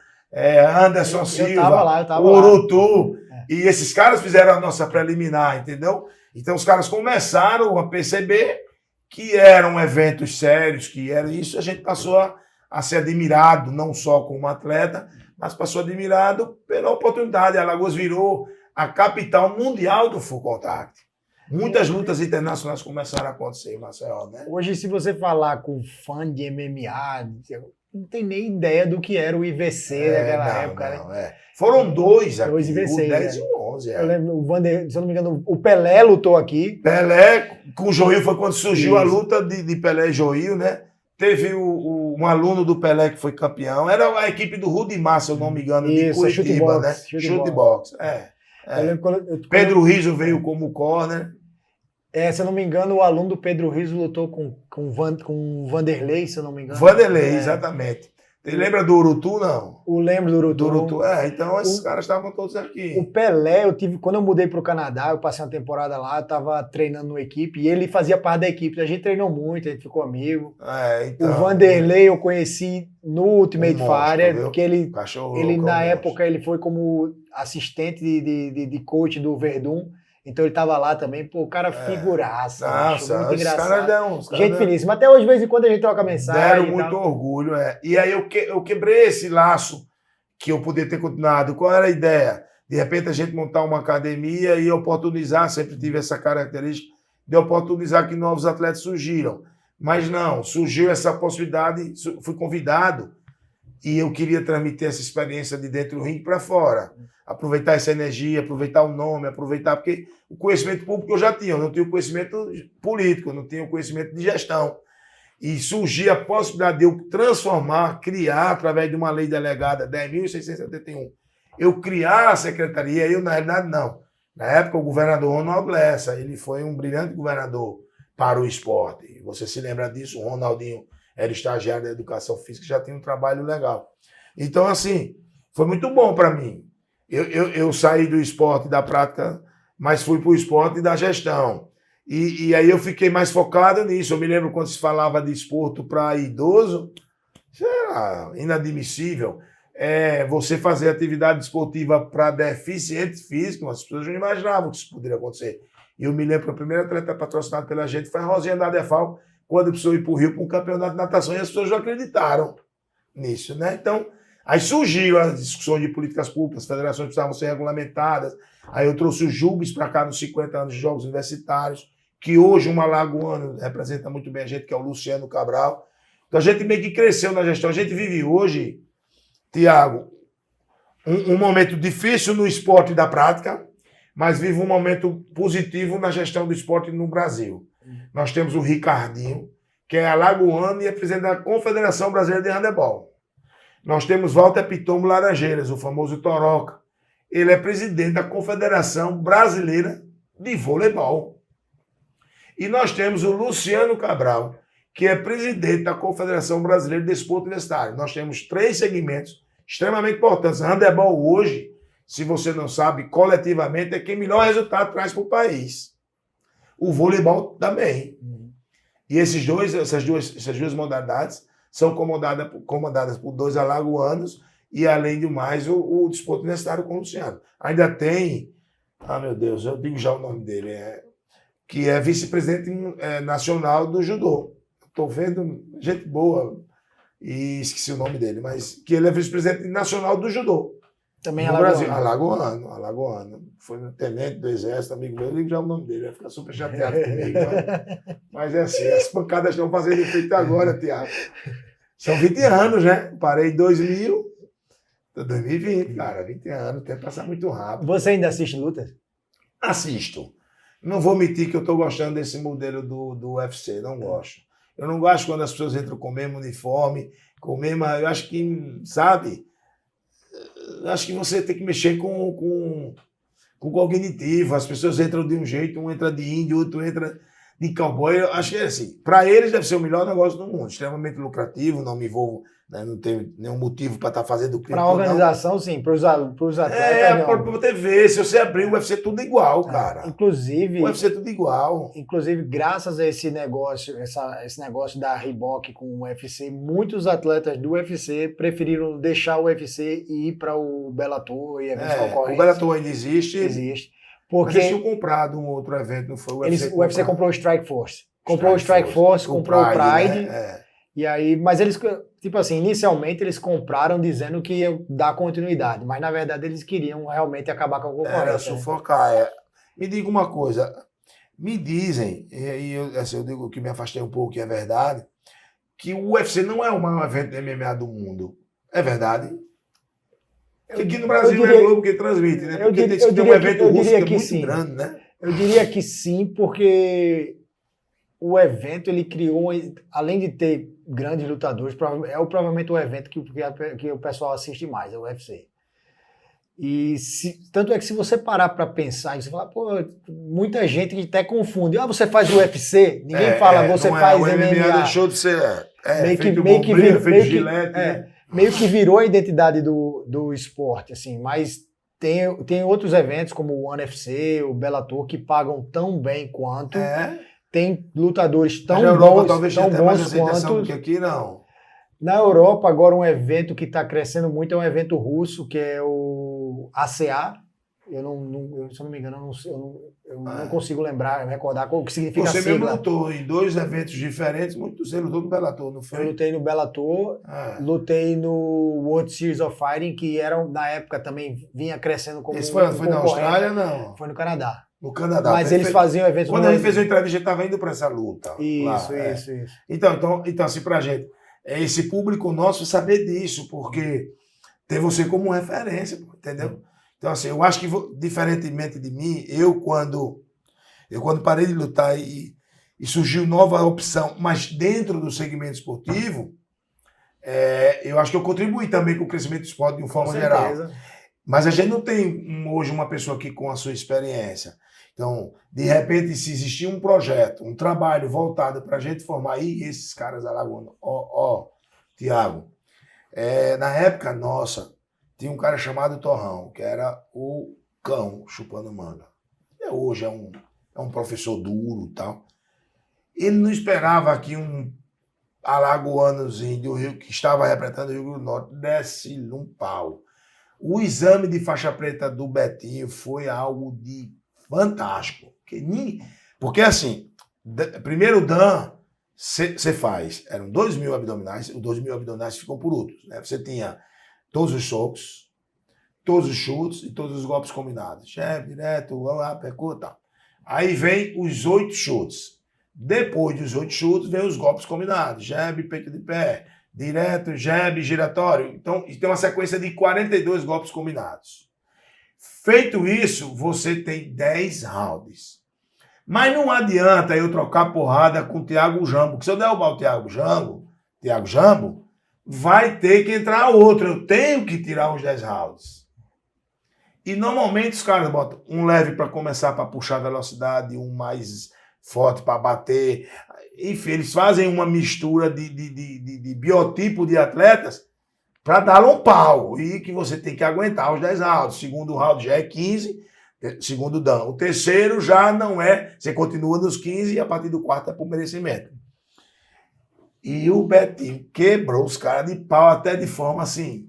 Anderson Silva, eu tava Urutu. lá. E esses caras fizeram a nossa preliminar, entendeu? Então os caras começaram a perceber que eram eventos sérios, que era isso, a gente passou a ser admirado, não só como atleta, mas passou admirado pela oportunidade. Alagoas virou a capital mundial do full contact. Muitas lutas internacionais começaram a acontecer em Maceió, né? Hoje, se você falar com fã de MMA, não tem nem ideia do que era o IVC naquela época, né? Foram 2 aqui, 2 IVCs, o 10 e o 11. Eu lembro, o Vander, se eu não me engano, o Pelé lutou aqui. Pelé, com o Joil, foi quando surgiu a luta de Pelé e Joil, né? Teve um aluno do Pelé que foi campeão. Era a equipe do Rudimar, se eu não me engano, de Curitiba, né? Chute box. Eu lembro quando Pedro Rizzo veio como corner. Se eu não me engano, o aluno do Pedro Rizzo lutou com o Vanderlei, se eu não me engano. Vanderlei, exatamente. Você lembra do Urutu, não? Eu lembro do Urutu. Então esses caras estavam todos aqui. O Pelé, quando eu mudei para o Canadá, eu passei uma temporada lá, eu estava treinando numa equipe e ele fazia parte da equipe. A gente treinou muito, a gente ficou amigo. Então, o Vanderlei eu conheci no Ultimate Fighter, porque ele na época ele foi como assistente de coach do Verdun. Então ele tava lá também, pô, o cara figuraça, nossa, muito engraçado. Gente Gente finíssima. Até hoje, de vez em quando, a gente troca mensagem. Deram muito orgulho, E aí eu quebrei esse laço que eu podia ter continuado. Qual era a ideia? De repente a gente montar uma academia e oportunizar, sempre tive essa característica, de oportunizar que novos atletas surgiram. Mas não, surgiu essa possibilidade, fui convidado e eu queria transmitir essa experiência de dentro do ringue para fora. Aproveitar essa energia, aproveitar o nome, porque o conhecimento público eu já tinha, eu não tinha o conhecimento político, eu não tinha o conhecimento de gestão. E surgia a possibilidade de eu transformar, criar, através de uma lei delegada 10.671, eu criar a secretaria, na realidade, não. Na época, o governador Ronaldo Lessa, ele foi um brilhante governador para o esporte. Você se lembra disso? O Ronaldinho era estagiário da educação física, já tinha um trabalho legal. Então, assim, foi muito bom para mim. Eu saí do esporte da prática, mas fui para o esporte da gestão. E aí eu fiquei mais focado nisso. Eu me lembro quando se falava de esporte para idoso, isso era inadmissível. Você fazer atividade esportiva para deficiente físico, as pessoas não imaginavam que isso poderia acontecer. E eu me lembro que a primeira atleta patrocinada pela gente foi a Rosinha da Defal, quando precisou ir para o Rio para um campeonato de natação, e as pessoas não acreditaram nisso, né? Então, aí surgiram as discussões de políticas públicas, as federações precisavam ser regulamentadas. Aí eu trouxe o Jubes para cá nos 50 anos de Jogos Universitários, que hoje um alagoano representa muito bem a gente, que é o Luciano Cabral. Então a gente meio que cresceu na gestão. A gente vive hoje, Tiago, um momento difícil no esporte da prática, mas vive um momento positivo na gestão do esporte no Brasil. Nós temos o Ricardinho, que é alagoano e é presidente da Confederação Brasileira de Handebol. Nós temos Walter Pitombo Laranjeiras, o famoso Toroca. Ele é presidente da Confederação Brasileira de Voleibol. E nós temos o Luciano Cabral, que é presidente da Confederação Brasileira de Desporto Universitário. Nós temos 3 segmentos extremamente importantes. Handebol hoje, se você não sabe, coletivamente é quem melhor resultado traz para o país. O voleibol também. E essas duas modalidades são comandadas por 2 alagoanos e, além do mais, o desporto universitário com o Luciano. Ainda tem, meu Deus, eu digo já o nome dele, que é vice-presidente nacional do judô. Estou vendo gente boa e esqueci o nome dele, mas que ele é vice-presidente nacional do judô. Também no Brasil. Alagoano. Foi um tenente do exército, amigo meu, eu digo já o nome dele, vai ficar super chateado comigo. Mas é assim, as pancadas estão fazendo efeito agora, Tiago. São 20 anos, né? Parei em 2020, cara, 20 anos, o tempo passa muito rápido. Você ainda assiste lutas? Assisto. Não vou mentir que eu estou gostando desse modelo do UFC, não gosto. Eu não gosto quando as pessoas entram com o mesmo uniforme, com o mesmo... Eu acho que, sabe... Eu acho que você tem que mexer com o cognitivo. As pessoas entram de um jeito, um entra de índio, outro entra de cowboy. Eu acho que é assim. Para eles deve ser o melhor negócio do mundo. Extremamente lucrativo, não me envolvo, né, não tenho nenhum motivo para estar fazendo o que. Para a organização, sim. Para os atletas, para você ver. Se você abrir, vai ser tudo igual, cara. Inclusive... Vai ser tudo igual. Inclusive, graças a esse negócio, esse negócio da Reebok com o UFC, muitos atletas do UFC preferiram deixar o UFC e ir para o Bellator e eventos concorrentes. O Bellator ainda existe. Existe. Porque eles tinham comprado um outro evento, não foi o UFC? O UFC comprou o Strike Force. Comprou o Strike Force, comprou o Pride. Né? E aí, mas eles, tipo assim, inicialmente eles compraram dizendo que ia dar continuidade, mas na verdade eles queriam realmente acabar com a concorrência. Era sufocar. Me diga uma coisa, me dizem, e eu digo que me afastei um pouco, que é verdade, que o UFC não é o maior evento de MMA do mundo. É verdade? Porque aqui no Brasil é Globo que transmite, né? Porque tem que ter um evento russo que é muito grande, né? Eu diria que sim, porque o evento ele criou, além de ter grandes lutadores, provavelmente o evento que o pessoal assiste mais, é o UFC. E tanto é que se você parar para pensar, você fala, pô, muita gente até confunde. Você faz o UFC? Ninguém fala, você faz o MMA. MMA deixou de ser meio que virou a identidade do esporte, assim, mas tem outros eventos como o ONE FC, o Bellator, que pagam tão bem quanto. Tem lutadores tão bons, tão bons quanto. Do que aqui, não. Na Europa, agora um evento que está crescendo muito é um evento russo, que é o ACA. Se eu não me engano, eu não consigo recordar o que significa a sigla. Você mesmo lutou em 2 eventos diferentes, você lutou no Bellator, não foi? Eu lutei no Bellator, lutei no World Series of Fighting, que na época também vinha crescendo como Esse foi na Austrália, não? Foi no Canadá. No Canadá. Mas eles faziam eventos... Quando a gente fez uma entrevista, a gente estava indo para essa luta. Isso. Então, assim, pra gente, esse público nosso saber disso, porque ter você como referência, entendeu? Então, assim, eu acho que, diferentemente de mim, eu quando parei de lutar e surgiu nova opção, mas dentro do segmento esportivo, eu acho que eu contribuí também com o crescimento do esporte de uma forma geral. Mas a gente não tem hoje uma pessoa aqui com a sua experiência. Então, de repente, se existir um projeto, um trabalho voltado para a gente formar aí esses caras alagoanos, Tiago, na época nossa, tinha um cara chamado Torrão, que era o cão chupando manga. Hoje é um professor duro e tal. Ele não esperava que um alagoanozinho do Rio, que estava representando o Rio Grande do Norte, desse-lhe um pau. O exame de faixa preta do Betinho foi algo de fantástico. Porque assim, primeiro Dan, você faz, eram 2.000 abdominais, os 2.000 abdominais ficam por outros. Né? Você tinha todos os socos, todos os chutes e todos os golpes combinados. Jab, direto, uppercut, tal. Aí vem os 8 chutes. Depois dos 8 chutes, vem os golpes combinados. Jab, peito de pé, direto, jab, giratório. Então, tem uma sequência de 42 golpes combinados. Feito isso, você tem 10 rounds. Mas não adianta eu trocar porrada com o Thiago Jambo, porque se eu derrubar o Thiago Jambo, vai ter que entrar outro. Eu tenho que tirar uns 10 rounds. E normalmente os caras botam um leve para começar, para puxar velocidade, um mais forte para bater. Enfim, eles fazem uma mistura de biotipo de atletas para dar um pau. E que você tem que aguentar os 10 rounds. O segundo round já é 15, segundo Dan. O terceiro já não é, você continua nos 15 e a partir do quarto é por merecimento. E o Betinho quebrou os caras de pau até de forma assim.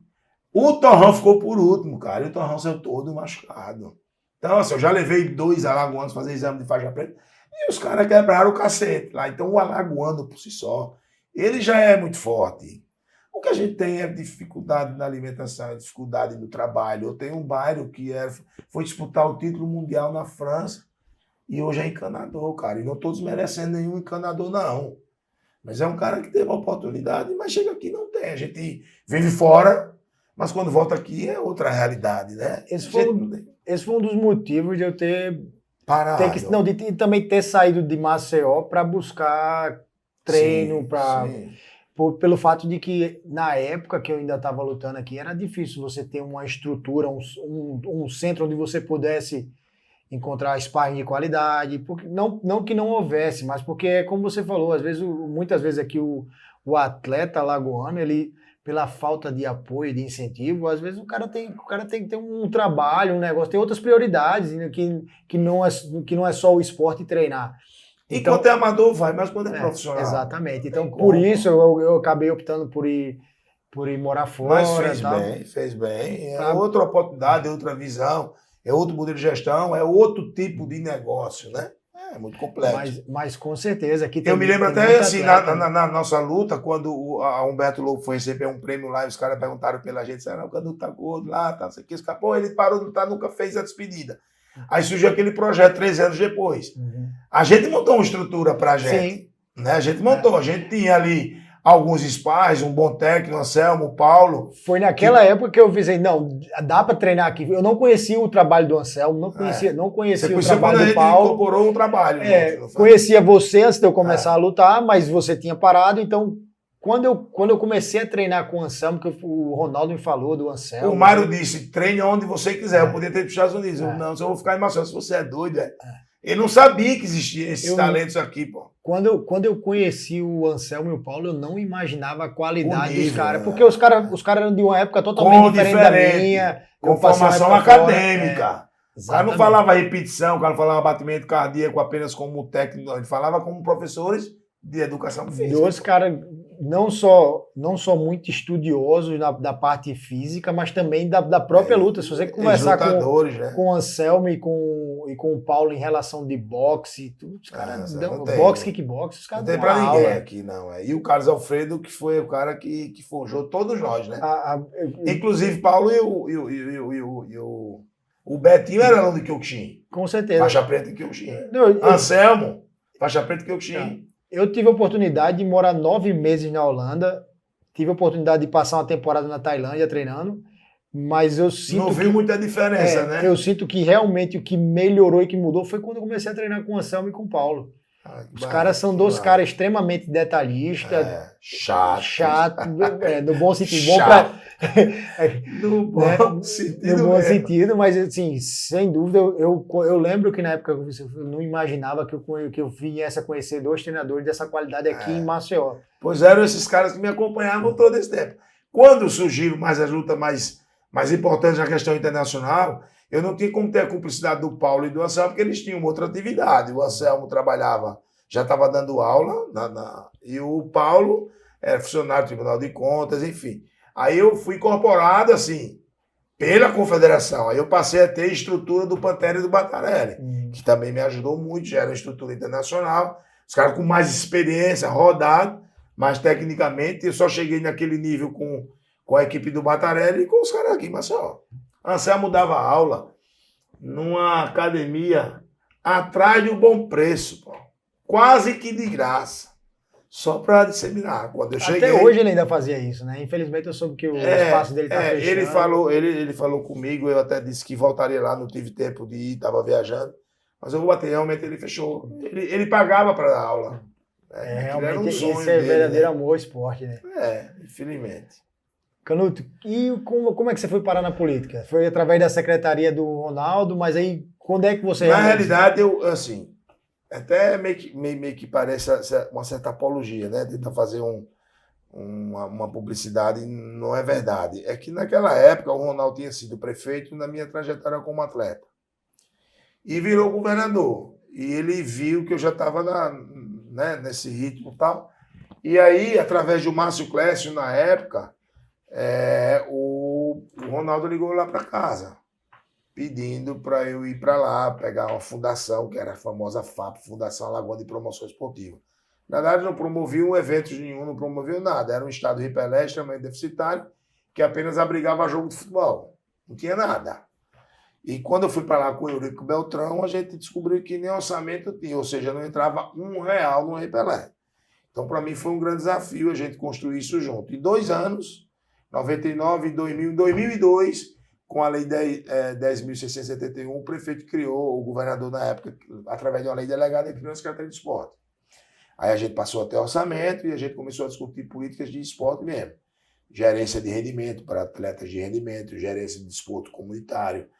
O Torrão ficou por último, cara. E o Torrão saiu todo machucado. Então, assim, eu já levei 2 alagoanos fazer exame de faixa preta e os caras quebraram o cacete lá. Então, o alagoano por si só, ele já é muito forte. O que a gente tem é dificuldade na alimentação, é dificuldade no trabalho. Eu tenho um bairro que foi disputar o título mundial na França e hoje é encanador, cara. E não estou desmerecendo nenhum encanador, não. Mas é um cara que teve a oportunidade, mas chega aqui e não tem. A gente vive fora, mas quando volta aqui é outra realidade, né? Esse foi um dos motivos de eu ter parado. De também ter saído de Maceió para buscar treino, pelo fato de que na época que eu ainda estava lutando aqui, era difícil você ter uma estrutura, um centro onde você pudesse encontrar sparring de qualidade, porque, não que não houvesse, mas porque, como você falou, muitas vezes aqui o atleta lagoano, ele, pela falta de apoio, de incentivo, às vezes o cara tem que ter um trabalho, um negócio, tem outras prioridades, né, que não é só o esporte e treinar. Então, enquanto é amador, vai, mas quando é profissional. Exatamente. Então, por isso, eu acabei optando por ir morar fora. Mas fez bem. É outra oportunidade, é outra visão, é outro modelo de gestão, é outro tipo de negócio, né? É muito complexo. Mas com certeza. Aqui eu me lembro até assim, na nossa luta, quando a Humberto Lobo foi receber um prêmio lá e os caras perguntaram pela gente, o Canuto tá gordo lá, tá, não sei o que, escapou, ele parou de lutar, nunca fez a despedida. Aí surgiu aquele projeto 3 anos depois. Uhum. A gente montou uma estrutura pra gente. Sim. Né? A gente montou. A gente tinha ali alguns spas, um bom técnico, Anselmo, Paulo. Foi naquela época que eu disse, não, dá pra treinar aqui. Eu não conhecia o trabalho do Anselmo, não conhecia o trabalho do Paulo. Você incorporou um trabalho. Conhecia você antes de eu começar a lutar, mas você tinha parado, então... Quando eu comecei a treinar com o Anselmo, que o Ronaldo me falou do Anselmo... O Mário disse, treine onde você quiser. Eu podia ter ido para os Estados Unidos. Eu, não, eu vou ficar em Maceió. Se você é doido, Ele não sabia que existiam esses talentos aqui, pô. Quando eu conheci o Anselmo e o Paulo, eu não imaginava a qualidade dos caras. Porque os caras eram de uma época totalmente diferente da minha. Com formação acadêmica. O cara não falava repetição, o cara não falava batimento cardíaco apenas como técnico. Ele falava como professores de educação física. Dois caras não só muito estudiosos da parte física, mas também da própria luta. Se você conversar com o Anselmo e com o Paulo em relação de boxe, os caras boxe, kickbox, os caras não tem pra ninguém aqui, não. E o Carlos Alfredo, que foi o cara que forjou todos nós, né? Inclusive, Paulo e o Betinho era aluno de Kyokushin. Com certeza. Faixa preta de Kyokushin. Anselmo, faixa preta de Kyokushin. Eu tive a oportunidade de morar 9 meses na Holanda, tive a oportunidade de passar uma temporada na Tailândia treinando, mas eu sinto... Não viu muita diferença, né? Eu sinto que realmente o que melhorou e que mudou foi quando eu comecei a treinar com o Anselmo e com o Paulo. Os caras são dois caras extremamente detalhistas. Chato. No bom sentido. No bom sentido. No bom sentido, mas assim, sem dúvida, eu lembro que na época eu não imaginava que eu viesse a conhecer 2 treinadores dessa qualidade aqui em Maceió. Pois eram esses caras que me acompanhavam todo esse tempo. Quando surgiram mais as lutas mais importantes na questão internacional, eu não tinha como ter a cumplicidade do Paulo e do Anselmo, porque eles tinham outra atividade. O Anselmo trabalhava, já estava dando aula, e o Paulo era funcionário do Tribunal de Contas, enfim. Aí eu fui incorporado, assim, pela confederação. Aí eu passei a ter a estrutura do Pantera e do Batarelli, que também me ajudou muito, já era uma estrutura internacional. Os caras com mais experiência, rodado, mas tecnicamente eu só cheguei naquele nível com a equipe do Batarelli e com os caras aqui, mas só... Anselmo dava aula numa academia atrás de um bom preço, pô. Quase que de graça. Só para disseminar. Quando eu cheguei... Até hoje ele ainda fazia isso, né? Infelizmente eu soube que o espaço dele está fechando. Ele falou comigo, eu até disse que voltaria lá, não tive tempo de ir, estava viajando. Mas eu vou bater, realmente ele fechou. Ele pagava para dar aula. Realmente era um sonho esse é verdadeiro amor ao esporte, né? Infelizmente. Canuto, e como é que você foi parar na política? Foi através da secretaria do Ronaldo, mas aí quando é que você... Na realidade, eu, assim, até meio que parece uma certa apologia, né? Tentar fazer uma publicidade, não é verdade. É que naquela época o Ronaldo tinha sido prefeito na minha trajetória como atleta. E virou governador. E ele viu que eu já estava nesse ritmo e tal. E aí, através do Márcio Clécio, na época, o Ronaldo ligou lá para casa, pedindo para eu ir para lá, pegar uma fundação, que era a famosa FAP, Fundação Alagoana de Promoção Esportiva. Na verdade, não promoviam eventos nenhum, não promoviam nada. Era um estado ripelé, extremamente deficitário, que apenas abrigava jogo de futebol. Não tinha nada. E quando eu fui para lá com o Eurico Beltrão, a gente descobriu que nem orçamento tinha, ou seja, não entrava R$1 no ripelé. Então, para mim, foi um grande desafio a gente construir isso junto. Em 2 anos, 99, 2000, 2002, com a Lei 10.671, o prefeito criou, o governador na época, através de uma lei delegada, criou a Secretaria de Esporte. Aí a gente passou até orçamento e a gente começou a discutir políticas de esporte mesmo. Gerência de rendimento para atletas de rendimento, gerência de desporto comunitário,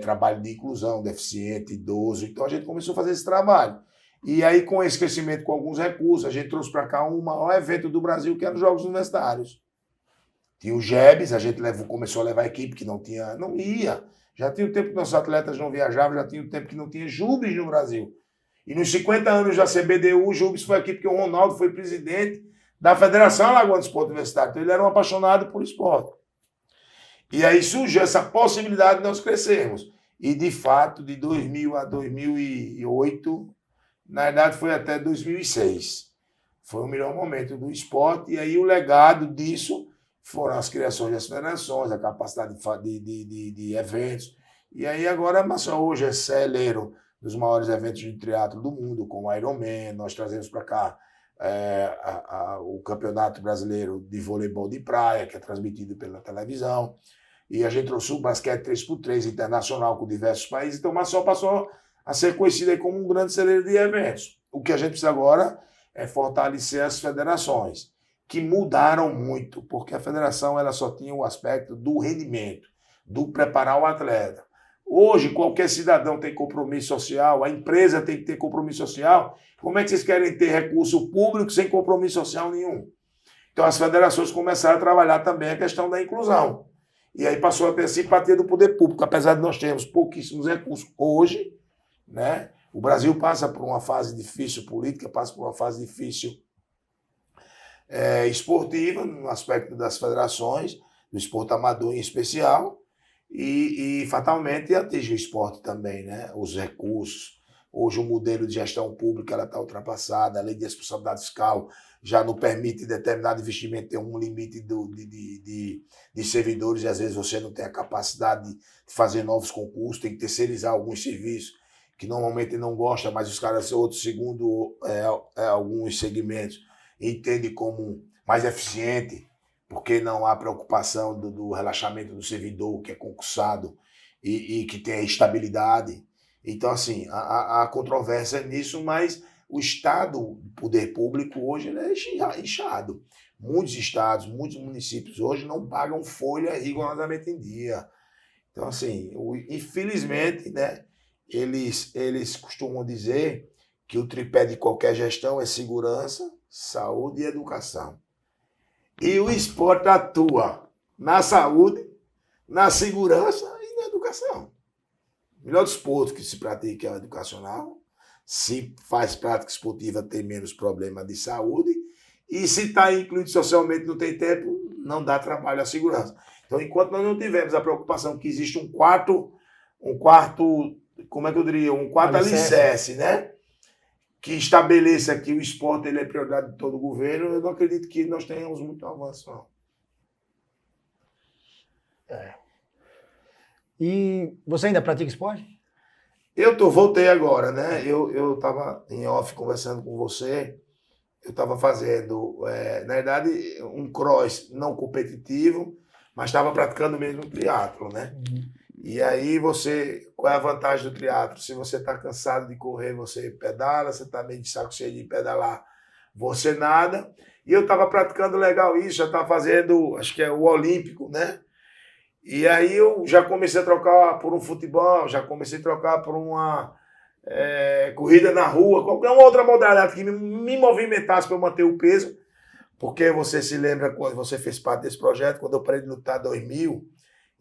trabalho de inclusão, deficiente, idoso. Então a gente começou a fazer esse trabalho. E aí, com esse crescimento, com alguns recursos, a gente trouxe para cá um maior evento do Brasil, que era os Jogos Universitários. Tinha o GEBS, a gente começou a levar a equipe que não ia. Já tinha o tempo que nossos atletas não viajavam, já tinha o tempo que não tinha Jubes no Brasil. E nos 50 anos da CBDU, o Jubes foi aqui porque o Ronaldo foi presidente da Federação Alagoana de Esporte Universitário. Então ele era um apaixonado por esporte. E aí surgiu essa possibilidade de nós crescermos. E, de fato, de 2000 a 2008... Na verdade, foi até 2006. Foi o melhor momento do esporte. E aí o legado disso foram as criações das federações, a capacidade de eventos. E aí agora, Maceió hoje é celeiro dos maiores eventos de triatlo do mundo, como o Ironman. Nós trazemos para cá o Campeonato Brasileiro de Voleibol de Praia, que é transmitido pela televisão. E a gente trouxe o basquete 3x3 internacional com diversos países. Então, Maceió passou a ser conhecida como um grande celeiro de eventos. O que a gente precisa agora é fortalecer as federações, que mudaram muito, porque a federação ela só tinha o aspecto do rendimento, do preparar o atleta. Hoje, qualquer cidadão tem compromisso social, a empresa tem que ter compromisso social. Como é que vocês querem ter recurso público sem compromisso social nenhum? Então, as federações começaram a trabalhar também a questão da inclusão. E aí passou a ter simpatia do poder público, apesar de nós termos pouquíssimos recursos hoje, né? O Brasil passa por uma fase difícil política, passa por uma fase difícil esportiva, no aspecto das federações, do esporte amador em especial, e fatalmente atinge o esporte também, né? Os recursos. Hoje o modelo de gestão pública está ultrapassada, a lei de responsabilidade fiscal já não permite determinado investimento ter um limite de servidores, e às vezes você não tem a capacidade de fazer novos concursos, tem que terceirizar alguns serviços que normalmente não gosta, mas os caras, outros, segundo alguns segmentos, entendem como mais eficiente, porque não há preocupação do relaxamento do servidor, que é concursado e que tem a estabilidade. Então, assim, há controvérsia nisso, mas o Estado, o poder público, hoje ele é inchado. Muitos estados, muitos municípios hoje não pagam folha rigorosamente em dia. Então, assim, infelizmente, né? Eles costumam dizer que o tripé de qualquer gestão é segurança, saúde e educação. E o esporte atua na saúde, na segurança e na educação. O melhor desporto que se pratica é o educacional. Se faz prática esportiva, tem menos problema de saúde. E se está incluído socialmente, não tem tempo, não dá trabalho à segurança. Então, enquanto nós não tivermos a preocupação que existe um quarto, como é que eu diria? Um quarto alicerce, né? Que estabeleça que o esporte ele é prioridade de todo o governo, eu não acredito que nós tenhamos muito avanço, não. E você ainda pratica esporte? Voltei agora, né? Eu estava em off conversando com você, eu estava fazendo, na verdade, um cross não competitivo, mas estava praticando mesmo triatlo, né? E aí qual é a vantagem do triatlo? Se você está cansado de correr, você pedala, você está meio de saco cheio de pedalar, você nada. E eu estava praticando legal isso, já estava fazendo, acho que é o olímpico, né? E aí eu já comecei a trocar por um futebol, já comecei a trocar por uma corrida na rua, qualquer uma outra modalidade que me movimentasse para eu manter o peso. Porque você se lembra quando você fez parte desse projeto, quando eu parei de lutar em 2000,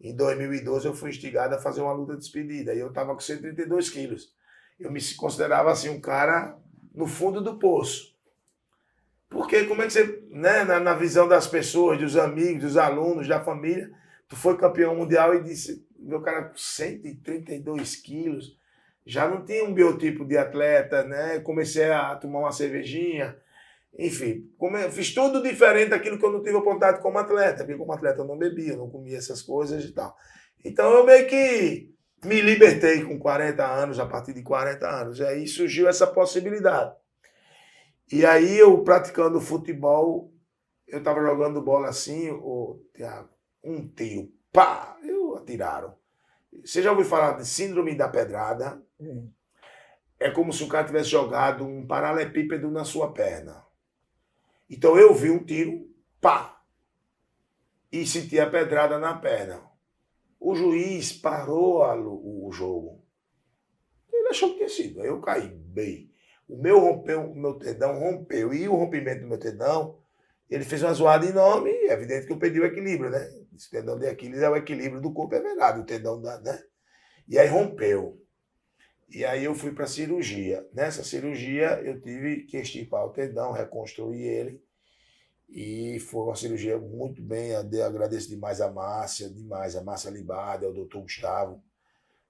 em 2012 eu fui instigado a fazer uma luta de despedida. E eu estava com 132 quilos. Eu me considerava assim um cara no fundo do poço. Porque como é que você, né, na visão das pessoas, dos amigos, dos alunos, da família, tu foi campeão mundial e disse, meu cara com 132 quilos, já não tinha um biotipo de atleta, né? Comecei a tomar uma cervejinha, enfim, fiz tudo diferente daquilo que eu não tive oportunidade como atleta, porque como atleta eu não bebia, eu não comia essas coisas e tal. Então eu meio que me libertei com 40 anos, a partir de 40 anos, e aí surgiu essa possibilidade. E aí eu praticando futebol, eu estava jogando bola assim, Thiago, um tiro, pá, atiraram. Você já ouviu falar de síndrome da pedrada? É como se o cara tivesse jogado um paralelepípedo na sua perna. Então eu vi um tiro, pá, e senti a pedrada na perna. O juiz parou o jogo. Ele achou que tinha sido. Aí eu caí bem. O meu tendão rompeu. E o rompimento do meu tendão, ele fez uma zoada enorme. É evidente que eu perdi o equilíbrio, né? Esse tendão de Aquiles é o equilíbrio do corpo, é verdade. O tendão, né? E aí rompeu. E aí eu fui para a cirurgia. Nessa cirurgia eu tive que extirpar o tendão, reconstruir ele. E foi uma cirurgia muito bem. Eu agradeço demais a Márcia Libardi, ao doutor Gustavo,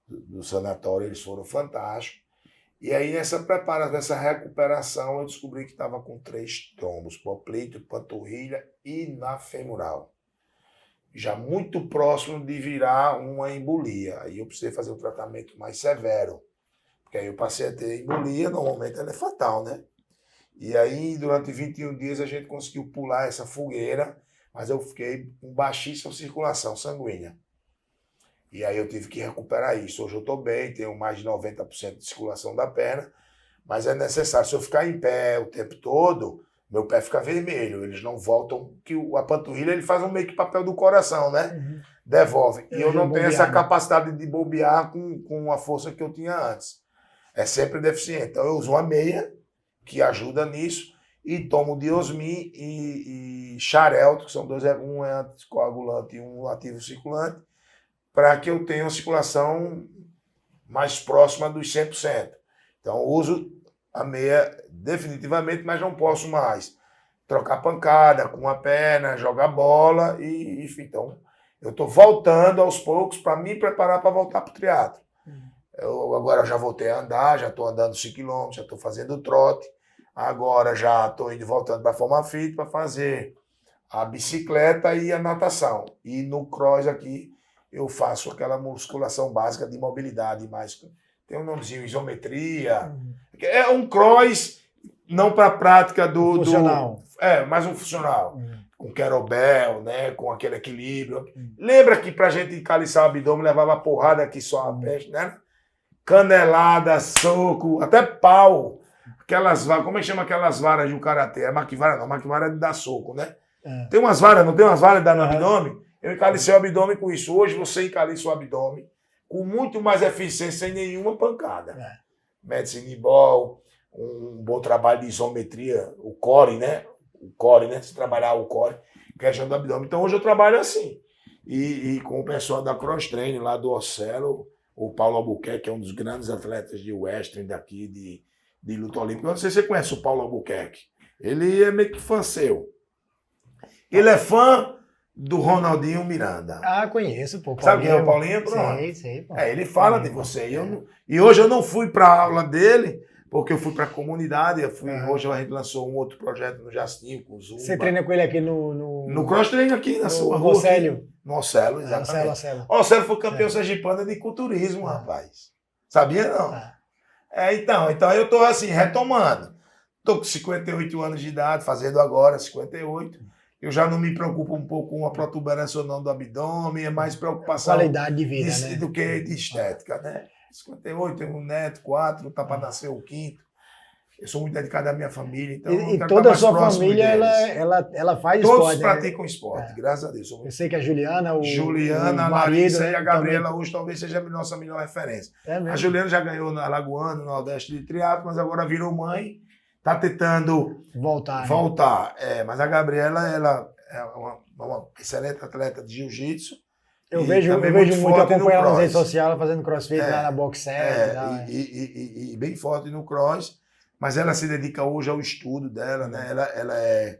do sanatório. Eles foram fantásticos. E aí, nessa recuperação, eu descobri que estava com 3 trombos, poplito, panturrilha e na femoral. Já muito próximo de virar uma embolia. Aí eu precisei fazer um tratamento mais severo. Porque aí eu passei a ter embolia, normalmente ela é fatal, né? E aí, durante 21 dias, a gente conseguiu pular essa fogueira, mas eu fiquei com baixíssima circulação sanguínea. E aí eu tive que recuperar isso. Hoje eu estou bem, tenho mais de 90% de circulação da perna, mas é necessário. Se eu ficar em pé o tempo todo, meu pé fica vermelho, eles não voltam, que a panturrilha ele faz um meio que papel do coração, né? Uhum. Devolve. E eu não tenho essa capacidade de bobear com a força que eu tinha antes. É sempre deficiente. Então eu uso uma meia, que ajuda nisso, e tomo Diosmin e Xarelto, que são dois, um é anticoagulante e um ativo circulante, para que eu tenha uma circulação mais próxima dos 100%. Então, eu uso a meia definitivamente, mas não posso mais trocar pancada com a perna, jogar bola, e enfim. Então, eu estou voltando aos poucos para me preparar para voltar para o triatlo. Eu agora já voltei a andar, já estou andando 5 km, já estou fazendo trote, agora já estou indo voltando para a Forma Fit para fazer a bicicleta e a natação. E no cross aqui, eu faço aquela musculação básica de mobilidade, mais tem um nomezinho, isometria. É um cross, não para a prática do... Funcional. Mais um funcional. Com kettlebell, né? Com aquele equilíbrio. Lembra que pra gente encaliçar o abdômen, levava porrada aqui só a peste, né? Canelada, soco, até pau. Aquelas varas, como é que chama aquelas varas de um karatê? É maquivara não, maquivara é de dar soco, né? Tem umas varas, não tem umas varas de dar no abdômen? Eu encalicei o abdômen com isso. Hoje você encaliça o abdômen com muito mais eficiência, sem nenhuma pancada. Medicine Ball, um bom trabalho de isometria, o core, né? Se trabalhar o core, questão do abdômen. Então hoje eu trabalho assim. E com o pessoal da Cross Training lá do Ocelo, o Paulo Albuquerque, que é um dos grandes atletas de wrestling daqui, de luta olímpica. Eu não sei se você conhece o Paulo Albuquerque. Ele é meio que fã seu. Ele é fã do Ronaldinho Miranda. Ah, conheço, pô. Sabe quem é o Paulinho? Sei, pô. Ele fala de você. E hoje eu não fui para a aula dele, porque eu fui para a comunidade. Hoje a gente lançou um outro projeto no Jastinho, com o Zumba. Você treina com ele aqui no Cross Treino aqui, na sua rua. No Ocelo, exatamente. Ocelo foi campeão sergipano de culturismo, rapaz. Sabia, não? Então eu tô assim, retomando. Tô com 58 anos de idade, fazendo agora 58. Eu já não me preocupo um pouco com a protuberância ou não do abdômen, é mais preocupação qualidade de vida, né? Do que de estética, né? 58, tenho um neto, 4, tá para nascer o 5º. Eu sou muito dedicado à minha família, então e toda a sua família, ela faz todos esporte. Todos praticam esporte, graças a Deus. Eu sei que a Juliana, a Larissa e a Gabriela hoje talvez seja a nossa melhor referência. A Juliana já ganhou na Alagoana, no Nordeste de triatlo, mas agora virou mãe. Está tentando voltar. Né? Mas a Gabriela, ela é uma excelente atleta de jiu-jitsu. Eu vejo muito acompanhar nas redes sociais, ela fazendo crossfit lá na Box 7. E bem forte no cross. mas ela se dedica hoje ao estudo dela, né? Ela é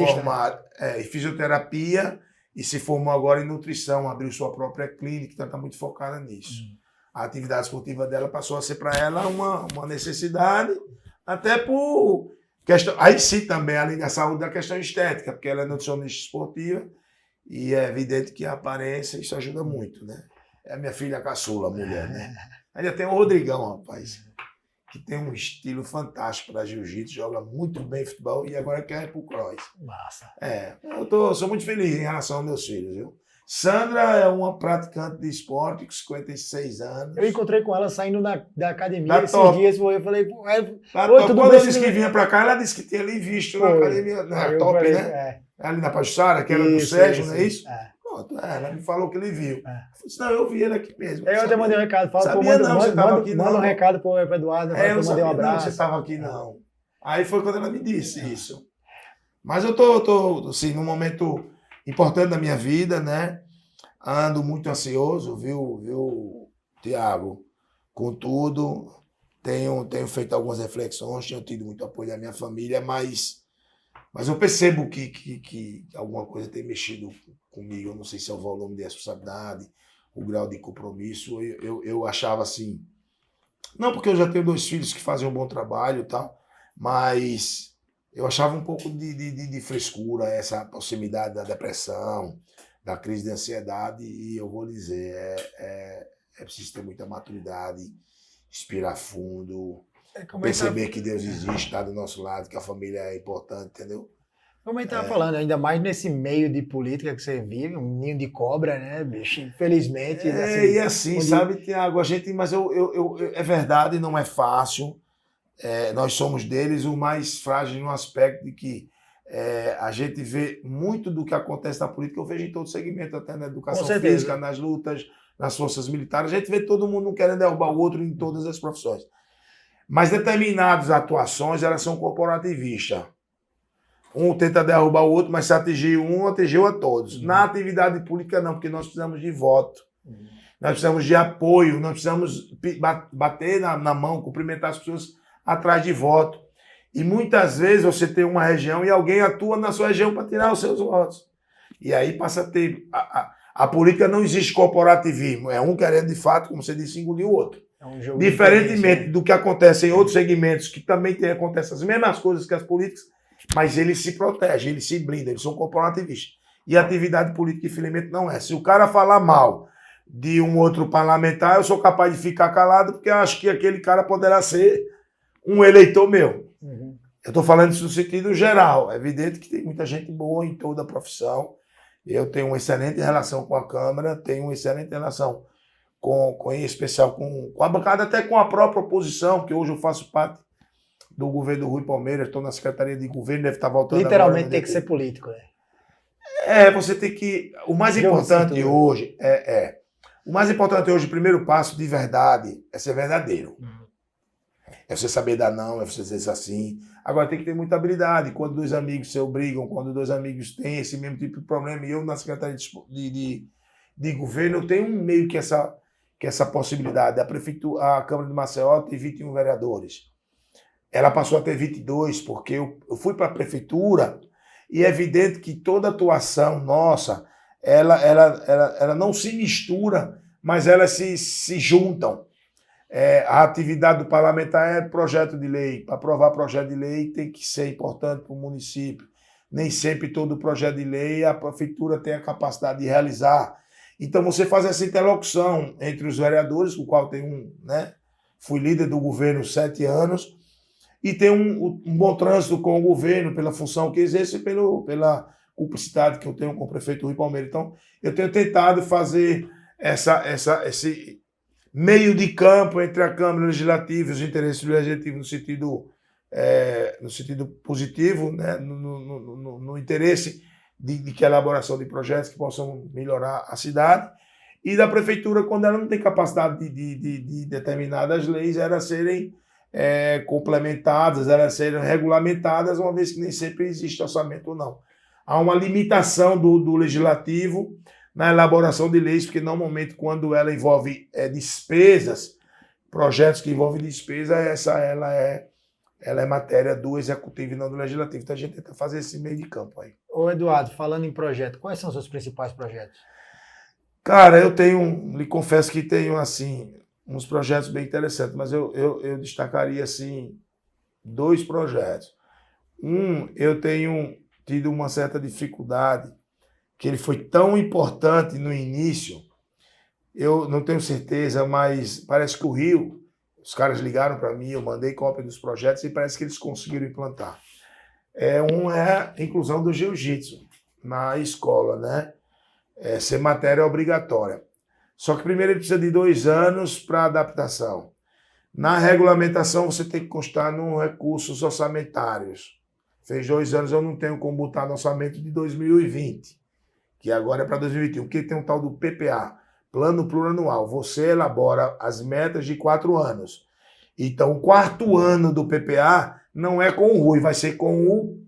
formada em fisioterapia e se formou agora em nutrição, abriu sua própria clínica, então está muito focada nisso. A atividade esportiva dela passou a ser para ela uma necessidade, até por questão. Aí sim também, além da saúde, da questão estética, porque ela é nutricionista esportiva e é evidente que a aparência, isso ajuda muito, né? É a minha filha caçula, a mulher, né? Ainda tem o Rodrigão, rapaz, que tem um estilo fantástico para jiu-jitsu, joga muito bem futebol e agora quer ir pro cross. Massa. Sou muito feliz em relação aos meus filhos, viu? Sandra é uma praticante de esporte com 56 anos. Eu encontrei com ela saindo da academia Tá esses top. dias, eu falei, oi, tudo quando bem? eu disse que vinha pra cá, ela disse que tinha ali visto na academia, na top, falei, né? Ali na Pajuçara, que era do Sérgio, não é isso? Pronto, ela me falou que ele viu. Eu disse, não, eu vi ele aqui mesmo. Eu até mandei um recado, manda um recado pro Eduardo, eu mandei um abraço. Não, você estava aqui não. Aí foi quando ela me disse isso. Mas eu tô assim, num momento importante da minha vida, né? Ando muito ansioso, viu, Tiago? Contudo, tenho feito algumas reflexões, tenho tido muito apoio da minha família, mas eu percebo que alguma coisa tem mexido comigo. Eu não sei se é o volume de responsabilidade, o grau de compromisso. Eu achava assim, não porque eu já tenho 2 filhos que fazem um bom trabalho e tal, mas eu achava um pouco de frescura, essa proximidade da depressão, da crise de ansiedade, e eu vou dizer, é preciso ter muita maturidade, respirar fundo, perceber que Deus existe, está do nosso lado, que a família é importante, entendeu? Como a gente estava falando, ainda mais nesse meio de política que você vive, um ninho de cobra, né, bicho? Infelizmente. E assim, sabe, Tiago, mas é verdade, não é fácil. Nós somos deles o mais frágil no aspecto de que a gente vê muito do que acontece na política, eu vejo em todo segmento, até na educação física, nas lutas, nas forças militares, a gente vê todo mundo querendo derrubar o outro em todas as profissões. Mas determinadas atuações, elas são corporativistas. Um tenta derrubar o outro, mas se atingir um, atingiu a todos. Na atividade política não, porque nós precisamos de voto. Nós precisamos de apoio, nós precisamos bater na mão, cumprimentar as pessoas atrás de voto. E muitas vezes você tem uma região e alguém atua na sua região para tirar os seus votos. E aí passa a ter... A política não existe corporativismo. É um querendo, de fato, como você disse, engolir o outro. Diferentemente do que acontece em outros segmentos, que também acontecem as mesmas coisas que as políticas, mas eles se protegem, eles se blindam, eles são corporativistas. E a atividade política, infelizmente, não é. Se o cara falar mal de um outro parlamentar, eu sou capaz de ficar calado, porque eu acho que aquele cara poderá ser um eleitor meu. Eu estou falando isso no sentido geral. É evidente que tem muita gente boa em toda a profissão. Eu tenho uma excelente relação com a Câmara, tenho uma excelente relação em especial com a bancada, até com a própria oposição, porque hoje eu faço parte do governo do Rui Palmeiras, estou na Secretaria de Governo, deve estar voltando literalmente agora, tem que ser político, né? Você tem que... O mais importante hoje o mais importante hoje, o primeiro passo de verdade, é ser verdadeiro. É você saber dar não, é você dizer assim. Agora tem que ter muita habilidade. Quando 2 amigos se brigam, quando 2 amigos têm esse mesmo tipo de problema, e eu na Secretaria de Governo, eu tenho meio que essa possibilidade. A Câmara de Maceió tem 21 vereadores. Ela passou a ter 22, porque eu fui para a prefeitura e é evidente que toda atuação nossa, ela não se mistura, mas elas se juntam. A atividade do parlamentar é projeto de lei. Para aprovar projeto de lei tem que ser importante para o município. Nem sempre todo projeto de lei a prefeitura tem a capacidade de realizar. Então você faz essa interlocução entre os vereadores, com o qual tem fui líder do governo 7 anos, e tem um bom trânsito com o governo, pela função que exerce e pela cumplicidade que eu tenho com o prefeito Rui Palmeiras. Então, eu tenho tentado fazer esse meio de campo entre a Câmara Legislativa e os interesses legislativos no sentido positivo, né? No interesse de que a elaboração de projetos que possam melhorar a cidade, e da prefeitura, quando ela não tem capacidade de determinadas leis, elas serem complementadas, elas serem regulamentadas, uma vez que nem sempre existe orçamento ou não. Há uma limitação do legislativo na elaboração de leis, porque normalmente quando ela envolve despesas, projetos que envolvem despesa, ela é ela é matéria do Executivo e não do Legislativo. Então a gente tenta fazer esse meio de campo aí. Ô Eduardo, falando em projeto, quais são os seus principais projetos? Cara, lhe confesso que tenho, assim, uns projetos bem interessantes, mas eu destacaria, assim, 2 projetos. Eu tenho tido uma certa dificuldade, que ele foi tão importante no início, eu não tenho certeza, mas parece que o Rio, os caras ligaram para mim, eu mandei cópia dos projetos e parece que eles conseguiram implantar. É a inclusão do jiu-jitsu na escola, né? Ser matéria obrigatória. Só que primeiro ele precisa de 2 anos para adaptação. Na regulamentação você tem que constar nos recursos orçamentários. Fez 2 anos, eu não tenho como botar no orçamento de 2020, que agora é para 2021, porque tem um tal do PPA, Plano Plurianual. Você elabora as metas de 4 anos. Então, o 4º ano do PPA não é com o Rui, vai ser com o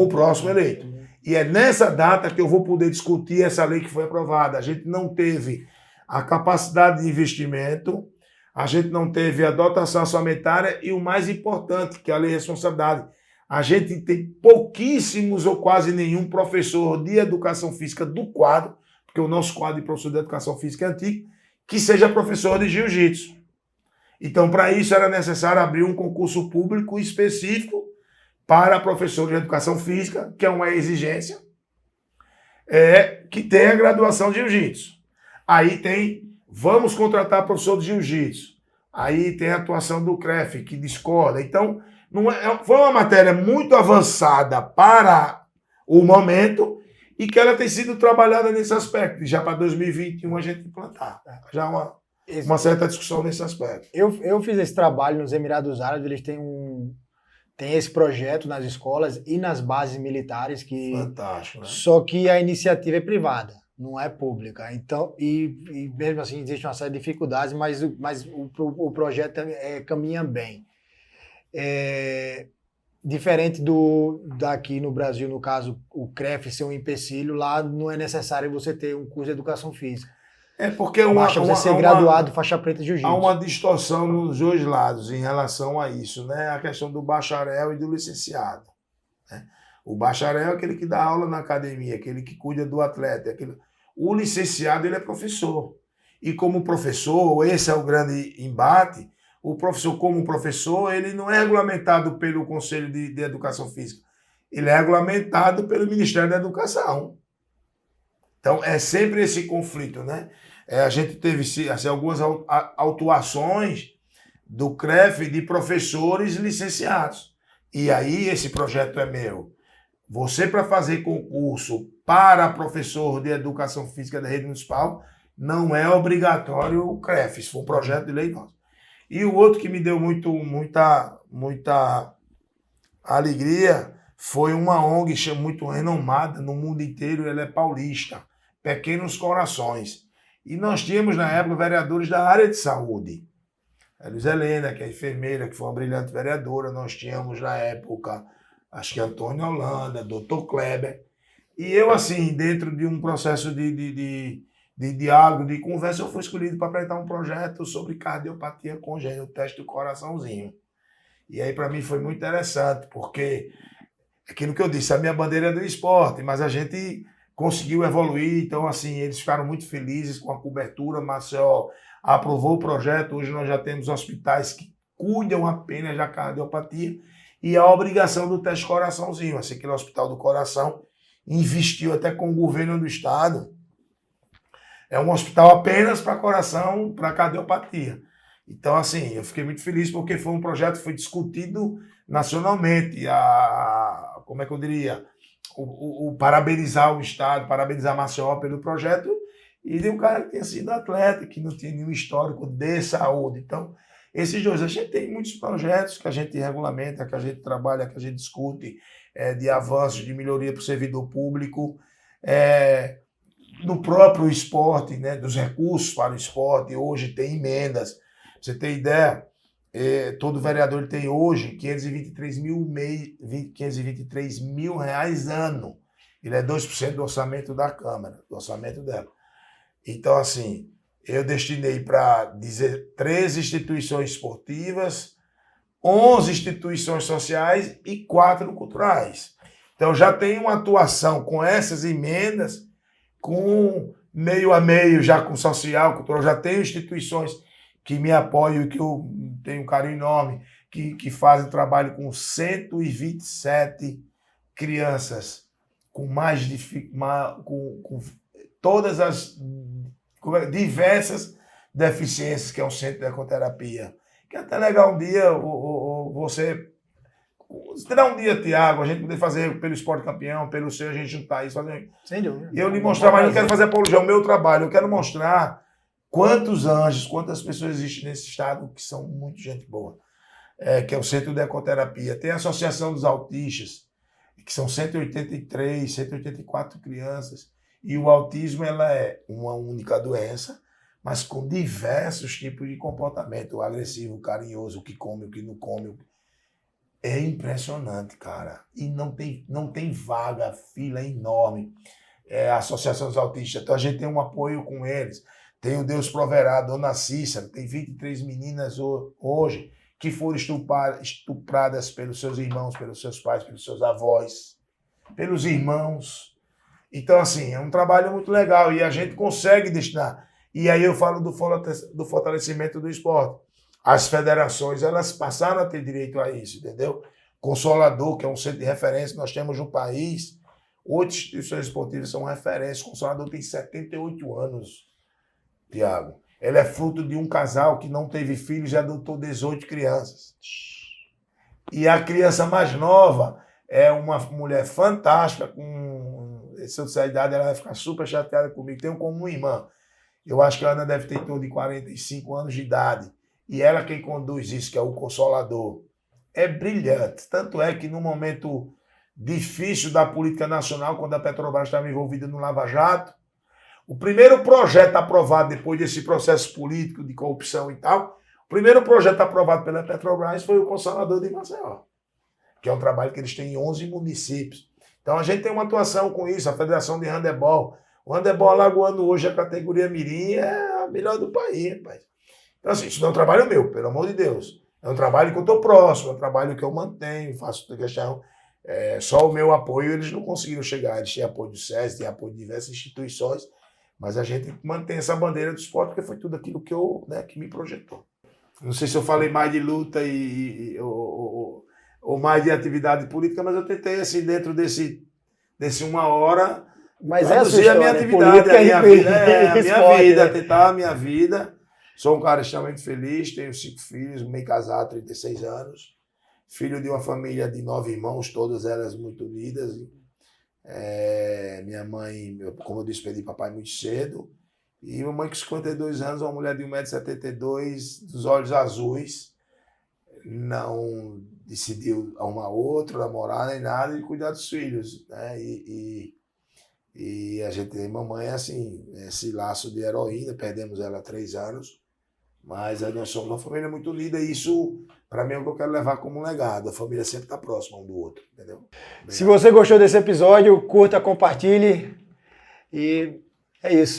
próximo eleito. E é nessa data que eu vou poder discutir essa lei que foi aprovada. A gente não teve a capacidade de investimento, a gente não teve a dotação orçamentária e o mais importante, que é a lei de responsabilidade. A gente tem pouquíssimos ou quase nenhum professor de educação física do quadro, porque o nosso quadro de professor de educação física é antigo, que seja professor de jiu-jitsu. Então, para isso era necessário abrir um concurso público específico para professor de educação física, que é uma exigência, que tenha graduação de jiu-jitsu. Aí vamos contratar professor de jiu-jitsu. Aí tem a atuação do CREF, que discorda. Então, foi uma matéria muito avançada para o momento e que ela tem sido trabalhada nesse aspecto. E já para 2021 a gente implantar. Já uma certa discussão nesse aspecto. Eu fiz esse trabalho nos Emirados Árabes, eles têm esse projeto nas escolas e nas bases militares. Fantástico, né? Só que a iniciativa é privada, não é pública. Então, e mesmo assim existe uma série de dificuldades, mas o projeto caminha bem. Diferente daqui no Brasil, no caso, o CREF ser um empecilho, lá não é necessário você ter um curso de educação física. Porque basta você ser graduado faixa preta de jiu-jitsu. Há uma distorção nos 2 lados em relação a isso, né? A questão do bacharel e do licenciado. Né? O bacharel é aquele que dá aula na academia, aquele que cuida do atleta. O licenciado, ele é professor. E como professor, esse é o grande embate, o professor, como professor, ele não é regulamentado pelo Conselho de Educação Física. Ele é regulamentado pelo Ministério da Educação. Então, é sempre esse conflito, né? A gente teve assim, algumas autuações do CREF de professores licenciados. E aí, esse projeto é meu. Você, para fazer concurso para professor de educação física da rede municipal, não é obrigatório o CREF. Isso foi um projeto de lei nosso. E o outro que me deu muita alegria foi uma ONG muito renomada no mundo inteiro, ela é paulista, Pequenos Corações. E nós tínhamos, na época, vereadores da área de saúde. A Luiz Helena, que é enfermeira, que foi uma brilhante vereadora. Nós tínhamos, na época, acho que Antônio Holanda, Dr. Kleber. E eu, assim, dentro de um processo de diálogo, de conversa, eu fui escolhido para apresentar um projeto sobre cardiopatia congênita, o teste do coraçãozinho. E aí, para mim, foi muito interessante, porque aquilo que eu disse, a minha bandeira é do esporte, mas a gente conseguiu evoluir, então assim, eles ficaram muito felizes com a cobertura. Maceió aprovou o projeto, hoje nós já temos hospitais que cuidam apenas da cardiopatia e a obrigação do teste coraçãozinho, assim, aquele Hospital do Coração investiu até com o governo do estado, é um hospital apenas para coração, para cardiopatia. Então assim, eu fiquei muito feliz porque foi um projeto que foi discutido nacionalmente, como é que eu diria, parabenizar o Estado, parabenizar Maceió pelo projeto, e de um cara que tinha sido atleta, que não tinha nenhum histórico de saúde. Então, esses 2, a gente tem muitos projetos que a gente regulamenta, que a gente trabalha, que a gente discute, de avanços, de melhoria para o servidor público, no próprio esporte, né, dos recursos para o esporte. Hoje tem emendas. Pra você ter ideia, todo vereador tem hoje 523 mil reais ano. Ele é 2% do orçamento da Câmara, do orçamento dela. Então, assim, eu destinei para 13 instituições esportivas, 11 instituições sociais e 4 culturais. Então já tem uma atuação com essas emendas, com meio a meio, já com social, cultural, já tenho instituições que me apoiam e que eu tenho um carinho enorme, que fazem trabalho com 127 crianças com com todas as diversas deficiências, que é um centro de ecoterapia. Que é até legal um dia você terá um dia, Tiago, a gente poder fazer pelo Esporte Campeão, pelo seu, a gente juntar isso, fazer. Sem dúvida. E eu lhe mostrar, mas eu não quero fazer apologia ao meu trabalho, eu quero mostrar quantos anjos, quantas pessoas existem nesse estado que são muito gente boa. Que é o Centro de Ecoterapia. Tem a Associação dos Autistas, que são 183, 184 crianças. E o autismo ela é uma única doença, mas com diversos tipos de comportamento. O agressivo, o carinhoso, o que come, o que não come. É impressionante, cara. E não tem vaga, fila enorme. A Associação dos Autistas. Então a gente tem um apoio com eles. Tem o Deus Proverá, Dona Cícera. Tem 23 meninas hoje que foram estupradas pelos seus irmãos, pelos seus pais, pelos seus avós, pelos irmãos. Então, assim, é um trabalho muito legal e a gente consegue destinar. E aí eu falo do fortalecimento do esporte. As federações, elas passaram a ter direito a isso, entendeu? Consolador, que é um centro de referência, nós temos no país, 8 instituições esportivas são referências. Consolador tem 78 anos, Tiago. Ela é fruto de um casal que não teve filhos e adotou 18 crianças. E a criança mais nova é uma mulher fantástica, se eu disser a idade, ela vai ficar super chateada comigo. Tenho como uma irmã. Eu acho que a Ana deve ter em torno de 45 anos de idade. E ela quem conduz isso, que é o Consolador. É brilhante. Tanto é que no momento difícil da política nacional, quando a Petrobras estava envolvida no Lava Jato, o primeiro projeto aprovado depois desse processo político de corrupção e tal, o primeiro projeto aprovado pela Petrobras foi o Consolador de Maceió, que é um trabalho que eles têm em 11 municípios. Então a gente tem uma atuação com isso, a Federação de Handebol. O handebol alagoano hoje, a categoria mirim, é a melhor do país, rapaz. Então assim, isso não é um trabalho meu, pelo amor de Deus. É um trabalho que eu estou próximo, é um trabalho que eu mantenho, faço questão. Só o meu apoio eles não conseguiram chegar. Eles têm apoio do SESI, têm apoio de diversas instituições, mas a gente mantém essa bandeira do esporte, porque foi tudo aquilo que me projetou. Não sei se eu falei mais de luta ou mais de atividade política, mas eu tentei, assim, dentro desse 1 hora, mas reduzir a minha atividade, a minha vida, tentar a minha vida. Sou um cara extremamente feliz, tenho 5 filhos, meio casado, 36 anos, filho de uma família de 9 irmãos, todas elas muito unidas. Minha mãe, como eu disse, perdi papai muito cedo. E uma mãe com 52 anos, uma mulher de 1,72 m, dos olhos azuis, não decidiu arrumar outro, namorar nem nada, e cuidar dos filhos, né? E a gente tem mamãe assim, esse laço de heroína, perdemos ela há 3 anos, mas nós somos uma família muito unida e isso, para mim, é o que eu quero levar como um legado. A família sempre está próxima um do outro, entendeu? Obrigado. Se você gostou desse episódio, curta, compartilhe e é isso.